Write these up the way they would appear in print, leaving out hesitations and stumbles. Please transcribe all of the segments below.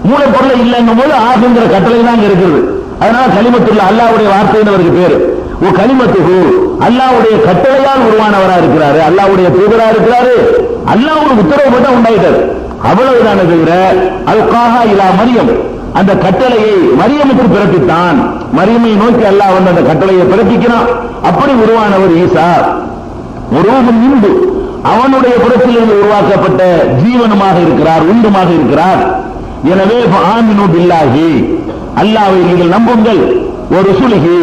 மூலப்பொருள் இல்லைங்கும் போது ஆகுங்கிற கட்டளை தான் இருக்குது. அதனால கலிமத்துள்ள அல்லாஹ்வுடைய வார்த்தைன்னு அவருக்கு பேரு. ஓ கலிமத்துஹு அல்லாஹ்வுடைய கட்டளையால் உருவானவரா இருக்கிறாரு, அல்லாஹ்வுடைய தூதரா இருக்கிறாரு, அல்லாஹ்வுடைய உத்தரவு போட்டா உண்டாயிட்டாரு. அவ்வளவுதானே தவிர அல்காஹா இலா மரியம் அந்த கட்டளையை மரியமுக்கு பிறப்பித்தான். மரியமை நோக்கி அல்லாஹ் வந்து அந்த கட்டளையை பிறப்பிக்கிறான். அப்படி உருவானவர் ஈசா. உருவம் இந்து அவனுடைய புறத்திலிருந்து உருவாக்கப்பட்ட ஜீவனமாக இருக்கிறார், உண்டுமாக இருக்கிறார். எனவே ஆமினு பில்லாஹி அல்லாஹ்வை நீங்கள் நம்புங்கள், ஒரு ருசுலிஹி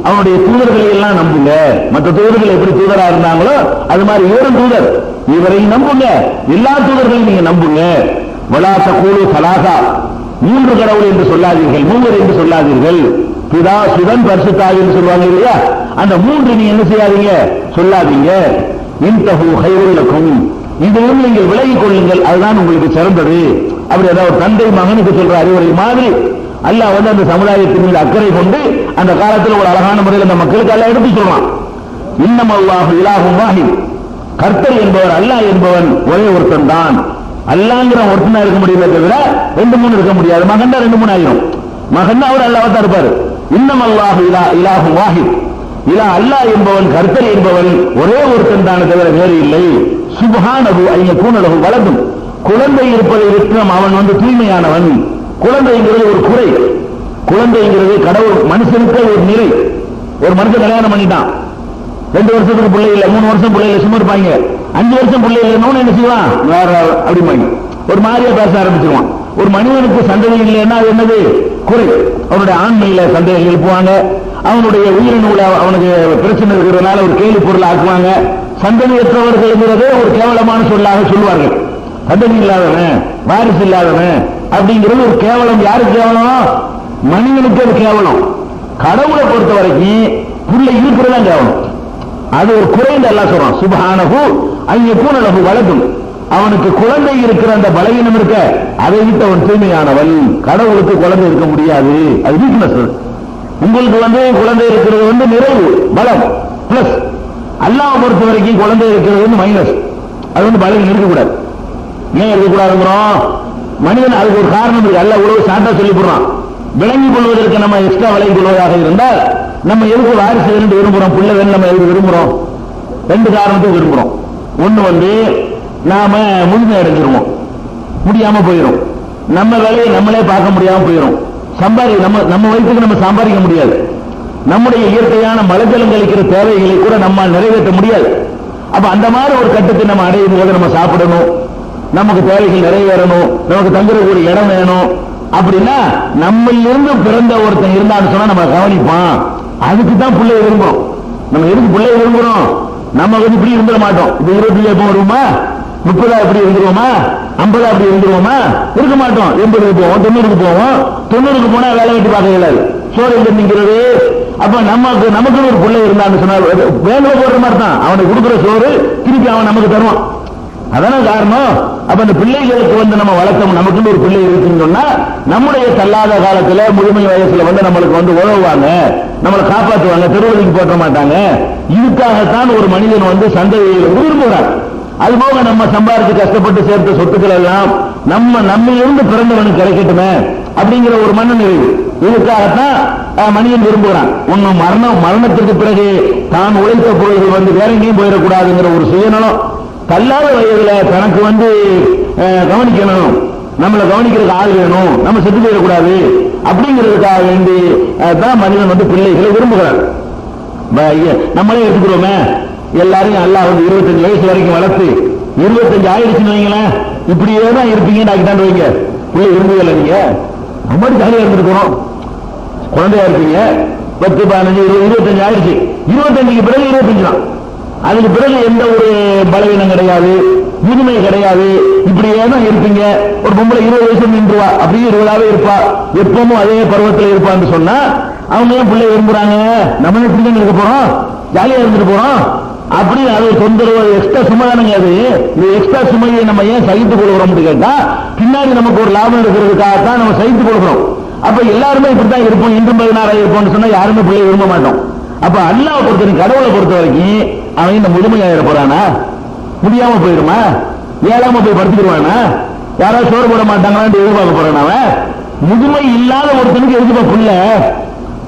அவனுடைய தூதர்களை எல்லாம் நம்புங்க. மற்ற தூதர்கள் எப்படி தூதரா இருந்தாங்களோ அது மாதிரி இவரும் தூதர், இவரை நம்புங்க, எல்லா தூதர்களையும் நீங்க நம்புங்க. வலா தகூலு ஸலாஸா மூன்று கடவுள் என்று சொல்லாதீர்கள், மூவர் என்று சொல்லாதீர்கள். பிதா சுதன் பரிசுத்தாவி என்று சொல்லுவாங்க இல்லையா, அந்த மூன்று நீ என்ன செய்யாதீங்க, சொல்லாதீங்க. இன்தஹு கைருல் லக்கும் இதிலிருந்து நீங்கள் விலகிக் கொள்ளுங்கள், அதுதான் உங்களுக்கு சிறந்தது. அப்படி ஏதாவது தந்தை மகனுக்கு சொல்ற அறிவுரை மாதிரி அல்லாஹ் வந்து அந்த சமுதாயத்தின் மீது அக்கறை கொண்டு அந்த காலத்தில் ஒரு அழகான முறையில் அந்த மக்களுக்கு அல்லாஹ் எடுத்து சொல்றான். இன்னமல்லாஹு இலாஹும் வாஹித் கர்த்தர் என்பவர் அல்லாஹ் என்பவன் ஒரே ஒருத்தன் தான். அல்லாங்கிற ஒருத்தனா இருக்க முடியல தவிர ரெண்டு மூணு இருக்க முடியாது. மகன் தான் ரெண்டு மூணு ஆயிரும். மகன் அவர் அல்லாஹ் தான் இருப்பாரு. இன்னமல்லாஹு இலாஹும் வாஹித் இலா அல்லாஹ் என்பவன் கர்த்தர் என்பவன் ஒரே ஒருத்தன் தானே தவிர வேறு இல்லை. சுப்ஹானஹு அய்யகூன லஹு வலதுன் குழந்தை இருப்பதை விட்டு அவன் வந்து தூய்மையானவன். குழந்தைங்கிறது ஒரு குறை, குழந்தைங்கிறது கடவுள் மனுஷனுக்கு ஒரு நிலை. ஒரு மனுஷன் கல்யாணம் பண்ணிட்டான், 2 வருஷத்துக்கு பிள்ளை இல்லை, 3 வருஷம் பிள்ளை இல்லை, சும்மா இருப்பாங்க. 5 வருஷம் பிள்ளை இல்லைன்னு என்ன செய்வான், வேற அப்படிமாங்க ஒரு மாதிரியா பேச ஆரம்பிச்சிருவான். ஒரு மனிதனுக்கு சந்ததி இல்லைன்னா அது என்னது, குறை. அவனுடைய ஆண்மையில சந்தேகம் எழுப்புவாங்க, அவனுடைய உயிரினூல அவனுக்கு பிரச்சனை இருக்கிறதுனால ஒரு கேள்வி பொருள் ஆக்குவாங்க. சந்ததியற்றவர்கள்ங்கிறதே ஒரு கேவலமான சொல்லாக சொல்லுவார்கள். சந்ததி இல்லாதவன், வாரிசு இல்லாதவன் அப்படிங்கிறது ஒரு கேவலம். யாருக்கு கேவலம், மனிதனுக்கு அது கேவலம். கடவுளை பொறுத்த வரைக்கும் புள்ள இருக்கிறதா கேவலம், அது ஒரு குறைந்து எல்லாம் சொல்றான். சுப்ஹானஹு அய்யகூன லஹு வலதுன் அவனுக்கு குழந்தை இருக்கிற அந்த பலவீனம் இருக்க, அதை விட்டு அவன் தூய்மையானவன். கடவுளுக்கு குழந்தை இருக்க முடியாது, அது வீக்னஸ். உங்களுக்கு வந்து குழந்தை இருக்கிறது வந்து நிறைவு பலம் பிளஸ், அல்லாஹ் பொறுத்த வரைக்கும் குழந்தை இருக்கிறது வந்து மைனஸ். அது வந்து பலவீனம் இருக்கக்கூடாது. ஏன் இருக்கக்கூடாதுங்கிறோம், மனிதன் அதுக்கு ஒரு காரணம் இருக்கு. அல்லாஹ் உழவு சாட்டா சொல்லி போடுறான். விளங்கிக் கொள்வதற்கு நம்ம எக்ஸ்ட்ரா விளங்கிக் கொள்வதாக இருந்தால் நம்ம எதுக்கு வாரிசு வேணும் விரும்புறோம், பிள்ளை வேணும் நம்ம எதுக்கு விரும்புறோம், 2 காரணத்துக்கு விரும்புறோம். ஒண்ணு வந்து நாம முழுமை அடைஞ்சிருவோம், முடியாம போயிடும், நம்ம வேலையை நம்மளே பார்க்க முடியாம போயிடும், நம்ம வயிற்றுக்கு நம்ம சம்பாதிக்க முடியாது, நம்முடைய இயற்கையான மலஜலம் கழிக்கிற தேவைகளை கூட நம்ம நிறைவேற்ற முடியாது. அப்ப அந்த மாதிரி ஒரு கட்டத்தை நம்ம அடையும் போது நம்ம சாப்பிடணும், நமக்கு தேவைகள் நிறைவேறணும், நமக்கு தங்குற ஒரு இடம் வேணும். அப்படின்னா நம்ம இருந்து பிறந்த ஒருத்தன் இருந்தான்னு சொன்னா நம்ம கவனிப்பான். அதுக்கு தான் பிள்ளை விரும்புறோம். நம்ம எதுக்கு பிள்ளை விரும்புறோம், நம்ம வந்து இப்படி இருந்துட மாட்டோம். இப்ப 20 எப்போ வருவோமா, 30 எப்படி இருந்துருவோமா, 50 அப்படி இருந்துருவோமா, இருக்க மாட்டோம். 80 போவோம், 90 போவோம். 90 போனா வேலை வெட்டி பார்க்க இயலாது, சோறு எங்க நிற்கிறது. அப்ப நமக்கு ஒரு பிள்ளை இருந்தான்னு சொன்னா வேலை போடுற மாதிரி தான், அவனுக்கு கொடுக்குற சோறு திருப்பி அவன் நமக்கு தருவான். அதான காரணம். அப்ப அந்த பிள்ளைகளுக்கு வந்து நம்ம வளர்த்தோம், நமக்கு ஒரு பிள்ளை இருக்குன்னு சொன்னா நம்முடைய தள்ளாத காலத்துல முழுமை வயசுல வந்து நம்மளுக்கு வந்து உதவுவாங்க, நம்மளை காப்பாற்றுவாங்க, தெருவழிக்கு போட்ட மாட்டாங்க. இதுக்காகத்தான் ஒரு மனிதன் வந்து சந்தையை விரும்புகிறார். அதுபோக நம்ம சம்பாதிச்சு கஷ்டப்பட்டு சேர்த்த சொத்துக்கள் எல்லாம் நம்ம இருந்து பிறந்தவனுக்கு கிடைக்கட்டுமே அப்படிங்கிற ஒரு மனநிறைவு. இதுக்காகத்தான் மனிதன் விரும்புகிறான். ஒன்னும் மரணத்திற்கு பிறகு தான் உழைத்த பொருள்கள் வந்து வேற எங்கேயும் போயிடக்கூடாதுங்கிற ஒரு சுயநலம். தள்ளாத வயதுல தனக்கு வந்து கவனிக்கணும், நம்மளை கவனிக்கிறதுக்கு ஆள் வேணும், நம்ம செத்து போயிடக்கூடாது அப்படிங்கிறதுக்காக வேண்டி தான் மனிதன் வந்து பிள்ளைகளை விரும்புகிறார். நம்மளே எடுத்துக்கிறோமே, எல்லாரையும் அல்லாஹ் வந்து 25 வயசு வரைக்கும் வளர்த்து 25 ஆயிடுச்சுன்னு வைங்களேன், இப்படியே தான் இருப்பீங்கன்னு ஆக்கிட்டாண்டு வைங்க. பிள்ளை விரும்புகல, நீங்க நம்ம ஜாலியா இருந்திருக்கிறோம், குழந்தையா இருப்பீங்க. 10, 15, 20, 25 ஆயிடுச்சு. 25க்கு பிறகு 25 தான். அதுக்கு பிறகு எந்த ஒரு பலவீனம் கிடையாது, முதுமை கிடையாது, இப்படியே தான் இருப்பீங்க. ஒரு பொம்பளை 20 வயசு நின்றுவா, அப்படியே 20ஆவே இருப்பா, எப்பவும் அதே பருவத்தில் இருப்பான்னு சொன்னா அவங்க ஏன் பிள்ளை விரும்புறாங்க, நம்ம இப்படி தான் இருக்க போறோம், ஜாலியா இருந்துட்டு போறோம். அப்படி அது தொந்தரவு எக்ஸ்ட்ரா சுமை தானுங்க. அது இந்த எக்ஸ்ட்ரா சுமையை நம்ம ஏன் சகித்துக் கொள்கிறோம்னு கேட்டா பின்னாடி நமக்கு ஒரு லாபம் இருக்கிறதுக்காகத்தான் நம்ம சகித்துக் கொள்கிறோம். அப்ப எல்லாருமே இப்படித்தான் இருப்போம், இன்றும் 16 இருப்போம்னு சொன்னா யாருமே பிள்ளை விரும்ப மாட்டோம். அப்ப அல்லாஹ்வை பொறுத்த கடவுளை பொறுத்த வரைக்கும் அவன் இந்த முழுமையாயிர போறானா, முடியாம போயிருமா, ஏழாம போய் படுத்துக்கிடுவானா, யாராவது சோறு போட மாட்டாங்களான்னு எதிர்பார்க்க போறேன். அவன் முதுமை இல்லாத ஒருத்தனுக்கு எதுக்குப்பா புள்ள?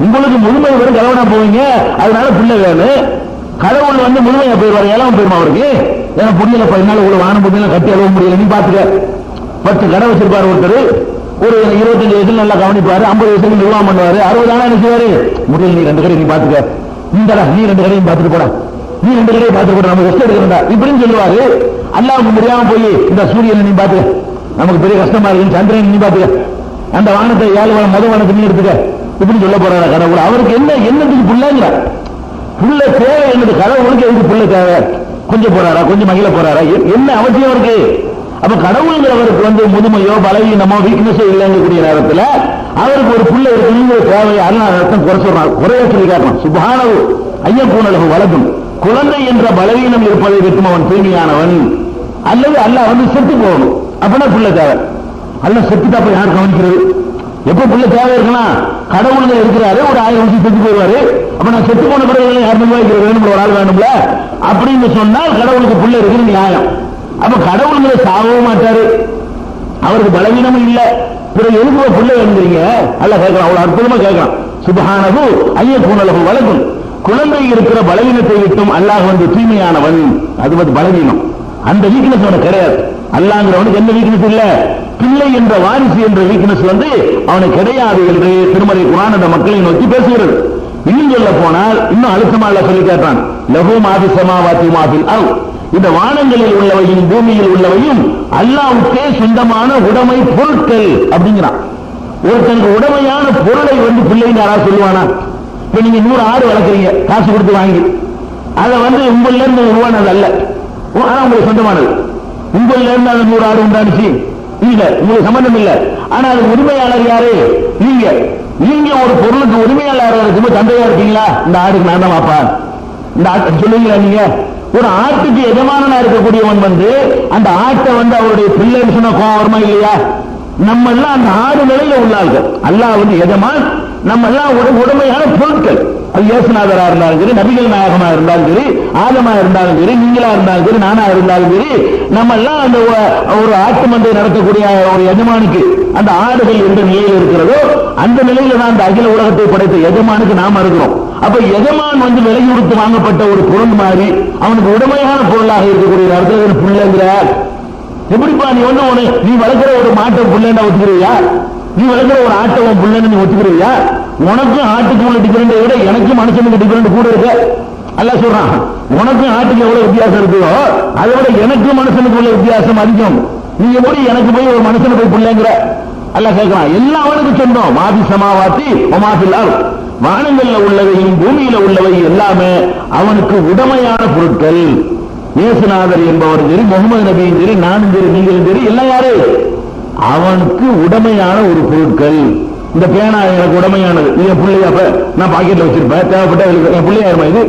உங்களுக்கு முதுமை வரும் கலவனா போவீங்க, அதனால புள்ள வேணும். கடவுள் வந்து முழுமையா போயிடுவாரு, ஏழாம் போயிருமா அவருக்கு? ஏன்னா புண்ணியில 14 இவ்வளவு வானம் புண்ணியில கட்டி அளவு முடியல. நீ பாத்துக்க, 10 கடை வச்சிருப்பாரு ஒருத்தர், ஒரு 25 வயசுல நல்லா கவனிப்பாரு, 50 வயசுல நிர்வாகம் பண்ணுவாரு, 60 ஆனா என்ன செய்வாரு? முடியல, நீ 2 கடை நீ பாத்துக்க, இந்தடா நீ 2 கடையும் பாத்துட்டு போடா, நீ 2 கடையை பாத்துட்டு போட, நம்ம ரெஸ்ட் எடுக்கிறா இப்படின்னு சொல்லுவாரு. அல்லாவுக்கு முடியாம போய் இந்த சூரியனை நீ பாத்துக்க, நமக்கு பெரிய கஷ்டமா இருக்கு, சந்திரன் நீ பாத்துக்க, அந்த வானத்தை 7 மொத வானத்தை நீ எடுத்துக்க, இப்படின்னு சொல்ல போறாரு கடவுள். அவருக்கு என்னத்துக்கு புள்ளங்கிற புள்ள தேவை என்னது? கடவுளுக்கு எதுக்கு புள்ள தேவை? கொஞ்சம் போறாரா, கொஞ்சம் மகிழ போறாரா, என்ன அவசியம் இருக்கு? அப்ப கடவுளுங்கிறவருக்கு வந்து முதுமையோ பலவீனமோ வீக்னஸோ இல்லைங்கக்கூடிய நேரத்தில் அவருக்கு ஒரு புள்ள இருக்குங்கிற தேவை அல்ல அர்த்தம் குறை சொல்றான், குறைய சொல்லி காட்டணும். சுபஹானஹு ஐயக்கூனலஹு வலதுன், குழந்தை என்ற பலவீனம் இருப்பதை விட்டும் அவன் தூய்மையானவன். அல்லது அல்லாஹ் வந்து செத்து போகணும், அப்படின்னா புள்ள தேவை. அல்லாஹ் செத்துட்டா போய் யார் கவனிக்கிறது? எப்ப புள்ள தேவை இருக்குன்னா கடவுள் இருக்கிறாரு, ஒரு 1000 வருஷம் செத்து போயிடுவாரு, அப்ப நான் செத்து போன பிறகு யார் நிர்வகிக்கிறது? வேணும், ஒரு ஆள் வேணும்ல அப்படின்னு சொன்னால் கடவுளுக்கு புள்ள இருக்குது நியாயம். அப்ப கடவுள்களை சாகவும் மாட்டாரு, அவருக்கு பலவீனமும் இல்ல, பிறகு எதுக்கு புள்ள வேணுங்கிறீங்க? அல்லாஹ் கேட்கலாம், அவ்வளவு அற்புதமா கேட்கலாம். சுப்ஹானஹு ஐயக்கூனலஹு வலதுன், குழந்தை இருக்கிற பலவீனத்தை விட்டும் அல்லாஹ் வந்து தூய்மையானவன். அது வந்து பலவீனம், அந்த வீக்னஸ் அவனுக்கு கிடையாது. அல்லாஹ்ங்கிறவனுக்கு எந்த வீக்னஸ் இல்ல, பிள்ளை என்ற வாரிசு என்ற வீக்னஸ் வந்து அவனுக்கு கிடையாது என்று திருமறை குர்ஆன் அந்த மக்களை நோக்கி பேசுகிறது. இன்னும் சொல்ல போனால் இன்னும் அழுத்தமா அல்லாஹ் சொல்லி காட்டுறான், லஹு மா ஃபிஸ் ஸமாவாதி வ மா ஃபில் அர்த், இந்த வானங்களில் உள்ளவையும் பூமியில் உள்ளவையும் அல்லாஹ்வுக்கே சொந்தமான உடைமை பொருட்கள் அப்படிங்கிறான். ஒருத்தனுக்கு உடைமையான பொருளை வந்து பிள்ளைன்னு யாராவது சொல்லுவானா? இப்ப நீங்க 100 ஆடு வளர்க்குறீங்க, காசு கொடுத்து வாங்கி, அதை வந்து உங்கள இருந்து உருவானது அல்ல, ஆனா உங்களுக்கு சொந்தமானது. உங்கள இருந்து அந்த 100 ஆடு உண்டானுச்சு இல்ல, உங்களுக்கு சம்பந்தம் இல்ல, ஆனா அது உரிமையாளர் யாரு? நீங்க. நீங்க ஒரு பொருளுக்கு உரிமையாளர் இருக்கும்போது தந்தையா இருக்கீங்களா? இந்த ஆடுக்கு நான் தான் வாப்பா, இந்த ஆட்டு சொல்லுவீங்களா? நீங்க ஒரு ஆட்டுக்கு எஜமானனா இருக்கக்கூடியவன் வந்து அந்த ஆட்டை வந்து அவருடைய பிள்ளைன்னு சொன்ன கோவம் வருமா இல்லையா? நம்ம எல்லாம் அந்த ஆடு நிலையில உள்ளார்கள். அல்லாஹ் வந்து எஜமான், நம்ம எல்லாம் ஒரு உடமையான பொருட்கள். அது இயேசுநாதரா இருந்தாலும் சரி, நபிகள் நாயகமா இருந்தாலும் சரி, ஆதமா இருந்தாலும் சரி, நீங்களா இருந்தாலும் சரி, நானா இருந்தாலும் சரி, நம்ம எல்லாம் அந்த ஒரு ஆட்டு மந்தை நடத்தக்கூடிய ஒரு எஜமானுக்கு அந்த ஆடுகள் எந்த நிலையில் இருக்கிறதோ அந்த நிலையில தான் அந்த அகில உலகத்தை படைத்த எஜமானுக்கு நாம இருக்கிறோம். அப்ப எஜமான் வந்து விலை கொடுத்து வாங்கப்பட்ட ஒரு பொருள் மாதிரி அவனுக்கு உடமையான பொருளாக இருக்கக்கூடிய நேரத்தில் பிள்ளைங்கிற எப்படிப்பா? நீ ஒண்ணு நீ வளர்க்கிற ஒரு மாட்டை புள்ளேண்டா ஒத்துக்கிறியா? நீ வளர்க்கிற ஒரு ஆட்டை உன் புள்ளன்னு நீ ஒத்துக்கிறியா? உனக்கும் ஆட்டுக்கு உள்ள டிஃபரெண்ட் விட எனக்கும் மனுஷனுக்கு டிஃபரெண்ட் கூட இருக்கு. அல்லாஹ் சொல்றான், உனக்கும் ஆட்டுக்கு எவ்வளவு வித்தியாசம் இருக்குதோ அதை விட எனக்கும் மனுஷனுக்கு உள்ள வித்தியாசம் அதிகம். நீ எப்படி எனக்கு போய் ஒரு மனுஷனை போய் பிள்ளைங்கிற? அல்லாஹ் கேட்கிறான், எல்லாம் அவனுக்கு சொந்தம். மாபி சமாவாத்தி வ மா ஃபில் அர்த், வானங்கள்ல உள்ளவையும் பூமியில உள்ளவை எல்லாமே அவனுக்கு உடமையான பொருட்கள். இயேசுநாதர் என்பவர் சரி, முகமது நபியும் சரி, நானும் சரி, நீங்களும் சரி, எல்லாம் யாரு? அவனுக்கு உடமையான ஒரு பொருட்கள். இந்த பேனா எனக்கு உடமையானது, என் பிள்ளையா நான் பாக்கெட்ல வச்சிருப்பேன், தேவைப்பட்ட என் பிள்ளையா இருமா இது.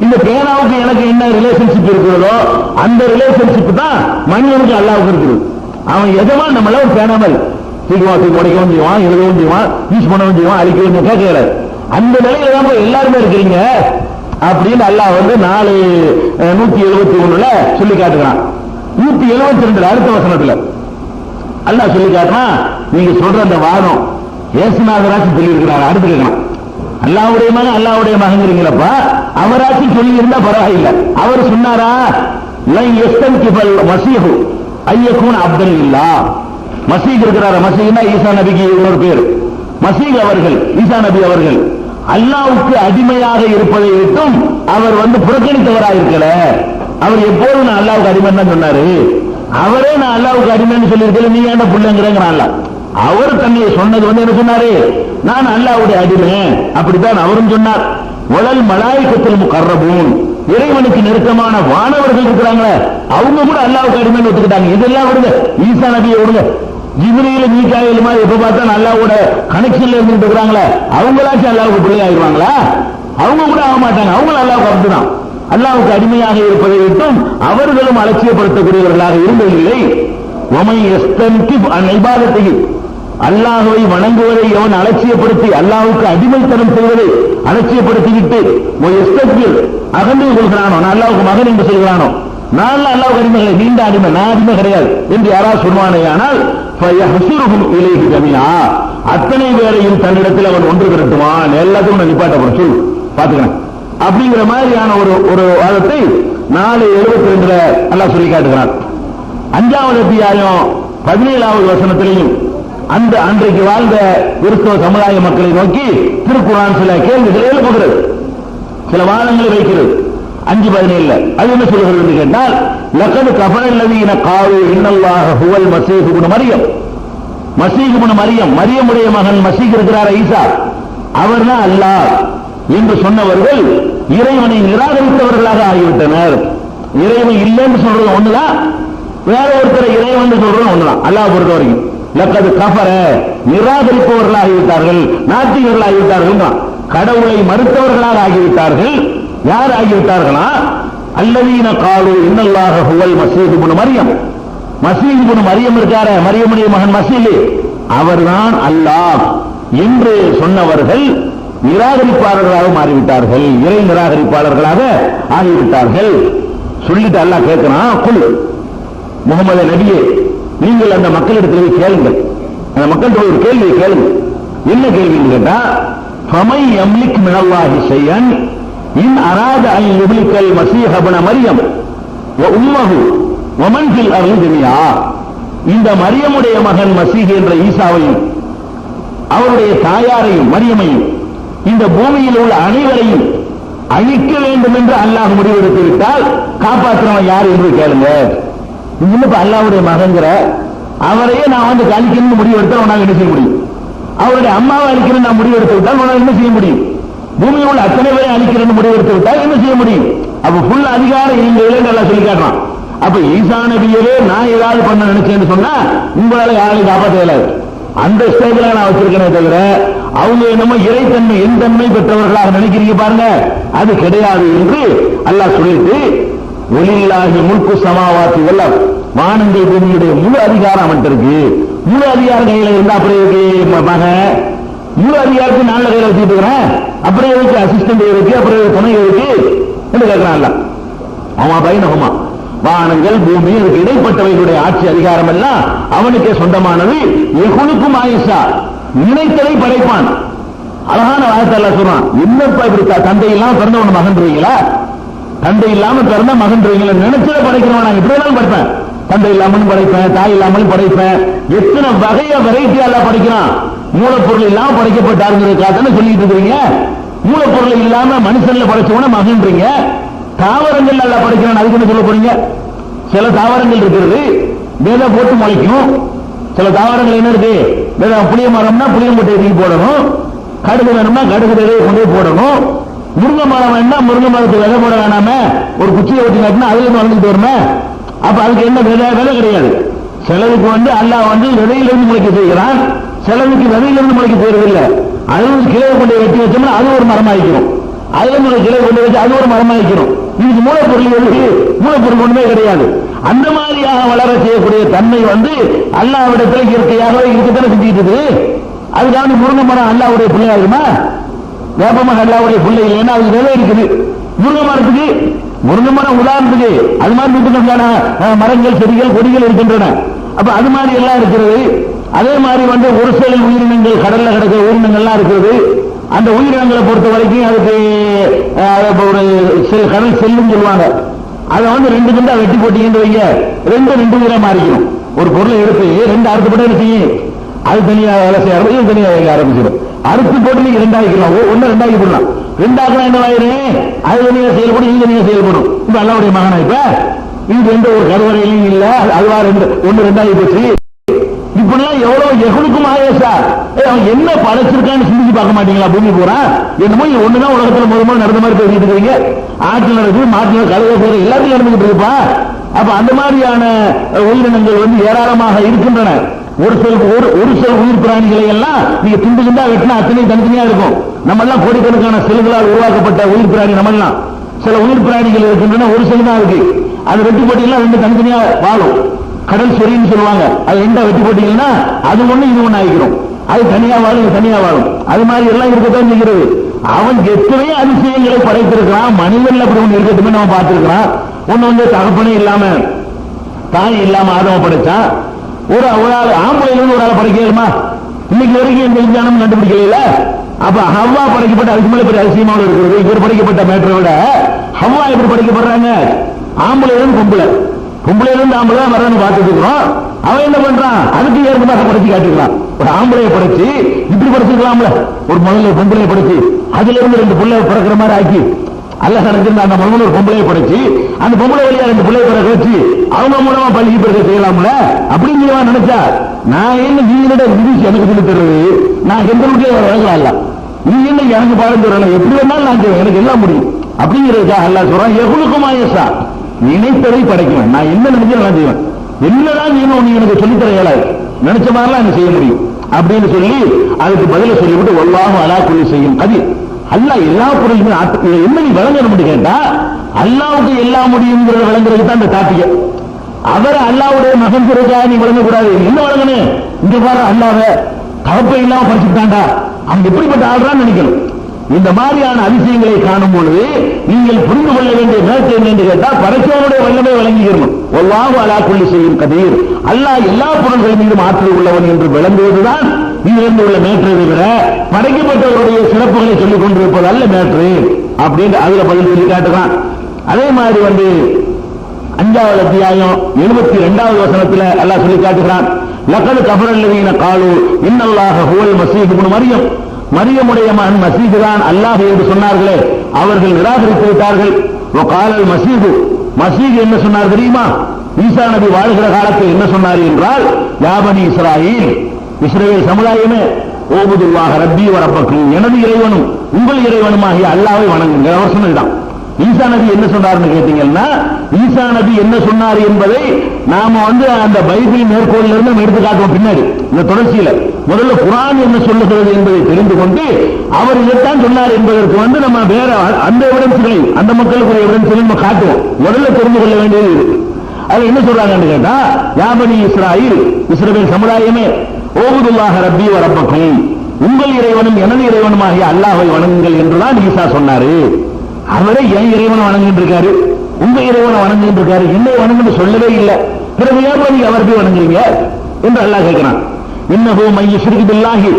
இந்த பேனாவுக்கு எனக்கு என்ன ரிலேஷன்ஷிப் இருக்கிறதோ அந்த ரிலேஷன்ஷிப் தான் மனிதனுக்கு அல்லாஹ்வுக்கு இருக்குது. அவன் எஜமான் நம்மள ஒரு பேனா மாதிரி தூக்கி உடைக்கவும் செய்வான், எழுதவும் செய்வான், யூஸ் பண்ணவும் செய்வான், அழிக்கவும் கேட்கல. அந்த நிலையில தான் எல்லாருமே இருக்கிறீங்க அப்படின்னு அல்லாஹ் வந்து 4:171 சொல்லி காட்டுகிறான். 172 அடுத்த வசனத்துல அல்லாஹ் சொல்லி காட்டுறான், நீங்க சொல்ற அந்த வாதம் இயேசுநாதராச்சும் சொல்லி இருக்கிறார். அடுத்து கேட்கலாம், அல்லாஹ்வுடைய மகன் அல்லாஹ்வுடைய மகங்கிறீங்களப்பா, அவராச்சும் சொல்லி இருந்தா பரவாயில்லை. அவர் சொன்னாரா, லன் யஸ்தன்கிபல் மஸீஹு ஐயகூன் அப்தன் லில்லாஹ். மஸீஹ் இருக்கிறாரா? மஸீஹ்னா ஈசா நபிக்கு ஒரு பேர். மஸீஹ் அவர்கள், ஈசா நபி அவர்கள் அல்லாஹ்வுக்கு அடிமையாக இருப்பதை விட்டும் அவர் வந்து புறக்கணித்தவராக இருக்கல. அவர் எப்போதும் நான் அல்லாஹ்வுக்கு அடிமைன்னு தான் சொன்னாரு. அவரே நான் அல்லாஹ்வுக்கு அடிமைன்னு சொல்லி இருக்கல, நீ ஏன்டா புள்ளங்கிறேங்கிறான்ல. அவர் தன்னை சொன்னது வந்து என்ன சொன்னாரு? நான் அல்லாஹ்வுடைய அடிமை, அப்படித்தான் அவரும் சொன்னார். வலல் மலாயிகத்துல் முகர்ரபூன், இறைவனுக்கு நெருக்கமான வானவர்கள் இருக்கிறாங்களே அவங்க கூட அல்லாஹ்வுக்கு அடிமைன்னு ஒத்துக்கிட்டாங்க. இதெல்லாம் விடுங்க, ஈசா நபியை விடுங்க. ஜிப்ரீல் மீகாயில் மாதிரி எப்ப பார்த்தா அல்லாஹ்வோட கனெக்ஷன்ல இருந்துட்டு இருக்கிறாங்களே அவங்களாச்சும் அல்லாஹ்வுக்கு பிள்ளை ஆயிடுவாங்களா? அவங்க கூட ஆக மாட்டாங்க, அவங்களும் அல்லாஹ்வுக்கு அப்படிதான். அல்லாஹ்வுக்கு அடிமையாக இருப்பதை விட்டும் அவர்களும் அலட்சியப்படுத்தக்கூடியவர்களாக இருந்ததில்லை. வமை யஸ்தன்கிப் அன் இபாதத்திஹி, அல்லாஹ்வை வணங்குவதை எவன் அலட்சியப்படுத்தி அல்லாஹ்வுக்கு அடிமைத்தனம் செய்வதை அலட்சியப்படுத்திவிட்டு அகன்று கொள்கிறானோ, நான் அல்லாஹ்வுக்கு மகன் என்று சொல்கிறானோ, நான் அல்லாஹ்வுக்கு அடிமை கிடையாது, நீண்ட அடிமை, நான் அடிமை கிடையாது என்று யாராவது சொல்வானேயானால் அத்தனை பேரையும் தன்னிடத்தில் அவன் ஒன்று திரட்டுவான், எல்லாத்துக்கும் நிப்பாட்டப்படும் சொல் பாத்துக்கிறேன் அப்படிங்கிற மாதிரியான ஒரு வாதத்தை 4:72 அல்லாஹ் சொல்லி காட்டுகிறான். 5வது அத்தியாயம் 17வது வசனத்திலையும் அந்த அன்றைக்கு வாழ்ந்த கிறிஸ்தவ சமுதாய மக்களை நோக்கி திருக்குர்ஆன் சில கேள்விகளை எழுப்புகிறது, சில வாதங்களை வைக்கிறது. 5:17 அது என்ன சொல்கிறது என்று கேட்டால், லகத் கஃபரல்லதீன காலு இன்னல்லாஹ ஹுவல் மஸீஹ் இப்னு மரியம், மஸீஹ் இப்னு மரியம், மரியமுடைய மகன் மஸீஹ் இருக்கிறார் ஈசா, அவர்தான் அல்லாஹ் என்று சொன்னவர்கள் இறைவனை நிராகரித்தவர்களாக ஆகிவிட்டனர். இறைவன் இல்லைன்னு சொல்றது ஒண்ணுதான், வேற ஒருத்தரை இறைவன் சொல்றது ஒண்ணுதான். அல்லாஹ் பொறுத்த வரைக்கும் லக்கது கஃபர நிராகரிப்பவர்களாக ஆகிவிட்டார்கள், நாத்திகர்கள் ஆகிவிட்டார்கள், கடவுளை மறுத்தவர்களாக ஆகிவிட்டார்கள். யார் ஆகிவிட்டார்களா? அல்லதீன காலு இன்னல்லாஹ ஹுவல் மஸீஹ் இப்னு மரியம், மஸீஹ் இப்னு மரியம் இருக்காரே, மரியமுடைய மகன் மஸீஹ், அவர்தான் அல்லாஹ் என்று சொன்னவர்கள் நிராகரிப்பாளர்களாக மாறிவிட்டார்கள், இறை நிராகரிப்பாளர்களாக ஆகிவிட்டார்கள். சொல்லிட்டு அல்லாஹ் கேட்கிறான், குல் முகமது நபியே, நீங்கள் அந்த மக்களிடத்தில் கேளுங்கள், அந்த மக்கள்கிட்ட ஒரு கேள்வியை கேளுங்கள். என்ன கேள்வின்னு கேட்டா, ஃபமை யம்லிக் மினல்லாஹி ஷைஅன் இன் அராத அன் யுஹ்லிகல் மஸீஹ் இப்னு மரியம் வ உம்மஹு வ மன் ஃபில் அர்தி ஜமீஆ, இந்த மரியமுடைய மகன் மஸீஹ் என்ற ஈசாவையும் அவருடைய தாயாரையும் மரியமையும் இந்த பூமியில் உள்ள அனைவரையும் அழிக்க வேண்டும் என்று அல்லாஹ் முடிவெடுத்து விட்டால் காப்பாற்றுறவன் யார் என்று கேளுங்க. இன்னும் அல்லாஹ்வுடைய மகன்கிற அவரையே நான் வந்து அழிக்கணும்னு முடிவெடுத்தா உன்னால என்ன செய்ய முடியும்? அவருடைய அம்மாவை அழிக்கணும்னு நான் முடிவெடுத்து விட்டால் உன்னால என்ன செய்ய முடியும்? பூமியில் உள்ள அத்தனை பேரை அழிக்கிறேன்னு முடிவெடுத்து விட்டால் என்ன செய்ய முடியும்? அப்ப ஃபுல் அதிகாரம் இங்க இல்லைன்னு எல்லாம் சொல்லி காட்டுறான். அப்ப ஈசா நபியவே நான் ஏதாவது பண்ண நினைச்சேன்னு சொன்னா உங்களால யாரையும் காப்பாற்ற இயலாது. அந்த ஸ்டேஜ்ல நான் வச்சிருக்கேனே தவிர அவங்க என்னமோ இறைத்தன்மை என் தன்மை பெற்றவர்களாக நினைக்கிறீங்க பாருங்க, அது கிடையாது என்று அல்லாஹ் சொல்லிட்டு, ஒலில்லாஹி முல்கு சமாவாத்தி வல்லம், வானங்கள் பூமியுடைய முழு அதிகாரம் அவன்கிட்ட இருக்கு. முழு அதிகாரம் கையில இருந்தா அப்படியே மக முழு அதிகாரத்தை நல்ல கையில வச்சுட்டு இருக்கிறேன், அப்படியே இருக்கு அசிஸ்டன்ட் இருக்கு, அப்படியே துணை இருக்கு என்று கேட்கிறான். அவன் பையனகுமா வானங்கள் பூமி அதுக்கு இடைப்பட்டவைகளுடைய ஆட்சி அதிகாரம் எல்லாம் அவனுக்கே சொந்தமானது. எகுனுக்கும் ஆயிஷா, நினைத்ததை படைப்பான். அழகான வார்த்தை சொல்றான், என்னப்பா இப்படி தந்தை இல்லாம பிறந்த ஒண்ணு மகன்றீங்களா? தந்தை இல்லாம பிறந்த மகன்றீங்களா? நினைச்சதை படைக்கிறவன் நான் இப்படிதான் படைப்பேன், தந்தை இல்லாமலும் படைப்பேன், தாய் இல்லாமலும் படைப்பேன். எத்தனை வகைய வெரைட்டியால படைக்கிறான். மூலப்பொருள் இல்லாம படைக்கப்பட்டாருங்கிறதுக்காக சொல்லிட்டு இருக்கிறீங்க. மூலப்பொருள் இல்லாம மனுஷன்ல படைச்சவன மகன்றீங்க. தாவரங்கள் நல்லா படைக்கிறான், அதுக்கு என்ன சொல்ல போறீங்க? சில தாவரங்கள் இருக்கிறது வேத போட்டு முளைக்கும். சில தாவரங்கள் என்ன இருக்கு? புளிய மரம்னா புளிய மூட்டை தூக்கி போடணும், கடுகு வேணும்னா கடுகு விதையை கொண்டு போய் போடணும், முருங்கை மரம் வேணும்னா முருங்கை மரத்துக்கு விதை போட வேணாம ஒரு குச்சியை ஓட்டி காட்டினா அதுல இருந்து வளர்ந்துட்டு வருமே. அப்ப அதுக்கு என்ன விதை கிடையாது. சிலருக்கு அல்லாஹ் விதையிலிருந்து முளைக்க செய்கிறான், சிலருக்கு விதையிலிருந்து முளைக்க செய்யறதில்லை. அதுல கிளையை கொண்டு வெட்டி வச்சோம்னா அது ஒரு மரமாயிக்கிறோம், அதுல இருந்து கிளை கொண்டு வச்சு அது ஒரு மரமாயிக்கிறோம். இதுக்கு மூலப்பொருள் ஒண்ணுமே கிடையாது. அந்த மாதிரியாக வளர செய்யக்கூடிய தன்மை அல்லாஹ்விடத்தில் இயற்கையாகவே இருக்கத்தானே செஞ்சுட்டு இருக்கு. அதுக்காக முருங்கை மரம் அல்லாஹ்வுடைய பிள்ளையா இருக்குமா? வேப்பமரம் அல்லாஹ்வுடைய பிள்ளை இல்லைன்னா அதுக்கு விதை இருக்குது. முருங்கை மரத்துக்கு முருங்கை மரம் உதாரணத்துக்கு அது மாதிரி நூற்றுக்கணக்கான மரங்கள் செடிகள் கொடிகள் இருக்கின்றன. அப்ப அது மாதிரி எல்லாம் இருக்கிறது. அதே மாதிரி ஒரு சில உயிரினங்கள் கடல்ல கிடக்கிற உயிரினங்கள்லாம் இருக்கிறது. அந்த உயிரினங்களை பொறுத்த வரைக்கும் அதுக்கு ஒரு கடல் செல்லும் சொல்லுவாங்க. அதை 2 துண்டா வெட்டி போட்டீங்கன்னு வைங்க, 2 உயிரா மாறிக்கணும். ஒரு பொருளை எடுத்து 2 அறுத்துப்பட்டு செய்யும், அது தனியா வேலை செய்ய ஆரம்பிச்சு தனியா வேலை ஆரம்பிச்சிடும். அறுத்து போட்டு நீங்க 2 ஆகிக்கலாம், 1 2 போடலாம். 2 ஆக்கலாம் என்ன ஆயிரு, அது தனியா செயல்படும், இது தனியா செயல்படும். இப்ப அல்லாஹ்வுடைய மகனா இப்ப இது எந்த ஒரு கருவறையிலும் இல்ல, அதுவா 1 2 ஆகி போச்சு. இப்படிலாம் எவ்வளவு எகுனுக்கும் ஆயேசா, அவன் என்ன படைச்சிருக்கான்னு சிந்திச்சு பார்க்க மாட்டீங்களா? பூமி பூரா என்னமோ ஒண்ணுதான் உலகத்துல முதல் நடந்த மாதிரி பேசிட்டு இருக்கீங்க. ஆற்றில் நடக்குது, மாற்றில் கலவை போற எல்லாத்தையும் நடந்துகிட்டு இருக்குப்பா. அப்ப அந்த மாதிரியான உயிரினங்கள் ஏராளமாக இருக்கின்றன. ஒரு சில உயிர் பிராணிகளை எல்லாம் நீங்க துண்டு துண்டா வெட்டினா அத்தனை தனித்தனியா இருக்கும். நம்ம எல்லாம் கோடிக்கணக்கான செல்களால் உருவாக்கப்பட்ட உயிர் பிராணி. நம்ம எல்லாம் சில உயிர் பிராணிகள் இருக்கின்றன, ஒரு செல் தான் இருக்கு. அது வெட்டி போட்டீங்கன்னா 2 தனித்தனியா வாழும். கடல் சொரின்னு சொல்லுவாங்க, அது 2 வெட்டி போட்டீங்கன்னா அது ஒண்ணு இது ஒண்ணு ஆகிக்கிறோம். அது தனியா வாழும், தனியா வாழும். அது மாதிரி எல்லாம் இருக்கத்தான் செய்கிறது. அவன் எத்தனையோ அதிசயங்களை படைத்திருக்கிறான். மனிதன்ல அப்படி ஒண்ணு இருக்கட்டுமே நம்ம பார்த்திருக்கிறான். ஒண்ணு வந்து தகப்பனே இல்லாம தாய் இல்லாம ஆதம படைச்சா, ஒரு ஆள் ஆம்பளையில இருந்து ஒரு ஆளை படைக்கலுமா? இன்னைக்கு வரைக்கும் எந்த விஞ்ஞானம் கண்டுபிடிக்கல. அப்ப ஹவ்வா படைக்கப்பட்ட அதுக்கு மேல பெரிய அதிசயமாக இருக்கிறது. இவர் படைக்கப்பட்ட மேட்டரை விட ஹவ்வா எப்படி படைக்கப்படுறாங்க? ஆம்பளையில இருந்து பொம்பளை, பொம்பளையில இருந்து ஆம்பளை தான் வரன்னு பார்த்துட்டு இருக்கிறோம். அவன் என்ன பண்றான்? அதுக்கு ஏற்பதாக படைச்சு காட்டிருக்கான். ஒரு ஆம்பளையை படைச்சு இப்படி படைச்சிருக்கலாம்ல, ஒரு முதல்ல பொம்பளையை படைச்சு அதுல இருந்து 2 பிள்ளை பிறக்கிற மாதிரி ஆக்கி அல்ல நினைச்சிருந்த அந்த முதல்ல ஒரு பொம்பளையை படைச்சு அந்த பொம்பளை வழியா 2 பிள்ளை பிறக்க வச்சு அவங்க மூலமா பள்ளிக்கு பிறக்க செய்யலாம்ல அப்படின்னு நினைச்சா, நான் என்ன நீங்களோட விதிச்சு எனக்கு சொல்லி தருவது? நான் எந்த வீட்டிலே வழங்கலாம், நீ என்ன எனக்கு பாடம் சொல்லலாம், எப்படி வேணாலும் நான் செய்வேன், எனக்கு எல்லாம் முடியும் அப்படிங்கிறதுக்காக அல்லாஹ் சொல்றான், எகுலுக்குமாயசா, நினைத்ததை படைக்குவேன், நான் என்ன நினைச்சு நான் செய்வேன், என்னதான் செய்யணும் நீ எனக்கு சொல்லித்தர இயலாது, நினைச்ச மாதிரிலாம் எனக்கு செய்ய முடியும் அப்படின்னு சொல்லி அதுக்கு பதில சொல்லிவிட்டு வல்லாஹு அலா குல்லி ஷைஇன் கதீர், அல்லாஹ் எல்லா பொருளுமே என்ன நீ விளங்கணும் கேட்டா, அல்லாவுக்கு எல்லாம் முடியுங்கிறத விளங்குறதுக்கு தான் அந்த காட்டிய. அவரை அல்லாவுடைய மகன் பிறகு நீ விளங்கக்கூடாது, என்ன விளங்கணும்? இங்க பாரு அல்லாஹ் தகப்பை இல்லாம படிச்சுட்டாண்டா, அவங்க எப்படிப்பட்ட ஆள்றான்னு நினைக்கணும். இந்த மாதிரியான அதிசயங்களை காணும் பொழுது நீங்கள் புரிந்து கொள்ள வேண்டிய மேற்கு என்ன என்று கேட்டால், படைச்சவனுடைய வல்லமை வழங்கிக்கணும். வல்லாஹு அலா குல்லி ஷைஇன் கதீர், அல்லாஹ் எல்லா பொருள்கள் மீதும் ஆற்றல் உள்ளவன் என்று விளங்குவதுதான் இதிலிருந்து உள்ள மேற்றை தவிர படைக்கப்பட்டவருடைய சிறப்புகளை சொல்லிக் கொண்டிருப்பது அல்ல மேற்று அப்படின்னு அதுல பதில் சொல்லி காட்டுறான். அதே மாதிரி 5வது அத்தியாயம் 72வது வசனத்துல அல்லாஹ் சொல்லி காட்டுகிறான், லகத் கஃபரல்லதீன காலு இன்னல்லாஹ ஹுவல் மஸீஹ் இப்னு மரியம், மரியமுடைய மகன் மசீஹ் தான் அல்லாஹ் என்று சொன்னார்களே, அவர்கள் நிராகரித்து விட்டார்கள். வகாலல் மஸீஹ், மஸீஹ் என்ன சொன்னார் தெரியுமா? ஈசா நபி வாழ்கிற காலத்தில் என்ன சொன்னார் என்றால், யா பனி இஸ்ராயீல், இஸ்ரவேல் சமுதாயமே, ஓபுதுல்லாஹ ரப்பி வ ரப்பக்கும், எனது இறைவனும் உங்கள் இறைவனுமாகிய அல்லாஹ்வை வணங்குங்க. அவர் சொன்னதுதான். ஈசா நபி என்ன சொன்னார்னு கேட்டீங்கன்னா, ஈசா நபி என்ன சொன்னார் என்பதை நாம அந்த பைபிள் மேற்கோளில் இருந்து நம்ம எடுத்து காட்டுவோம் பின்னாடி இந்த தொடர்ச்சியில. முதல்ல குர்ஆன் என்ன சொல்லுகிறது என்பதை தெரிந்து கொண்டு அவர் இதைத்தான் சொன்னார் என்பதற்கு நம்ம வேற அந்த எவிடன்ஸ்களை, அந்த மக்களுக்கு எவிடன்ஸ்களை நம்ம காட்டுவோம். முதல்ல தெரிந்து கொள்ள வேண்டியது இருக்கு. அது என்ன சொல்றாங்கன்னு கேட்டா, யா பனி இஸ்ராயீல், இஸ்ரவேல் சமுதாயமே, ஓபுதுல்லாஹ ரப்பி வ ரப்பக்கும், உங்கள் இறைவனும் எனது இறைவனுமாகிய அல்லாஹ்வை வணங்குங்கள் என்றுதான் ஈசா சொன்னாரு. அவரே என் இறைவனை வணங்கிட்டு இருக்காரு, உங்க இறைவனை வணங்கிட்டு இருக்காரு, என்னை வணங்குன்னு சொல்லவே இல்லை. பிறகு ஏன் நீங்க அவர் போய் வணங்குறீங்க என்று அல்லாஹ் கேட்கிறான். இன்னஹு மை யுஷ்ரிகு பில்லாஹி,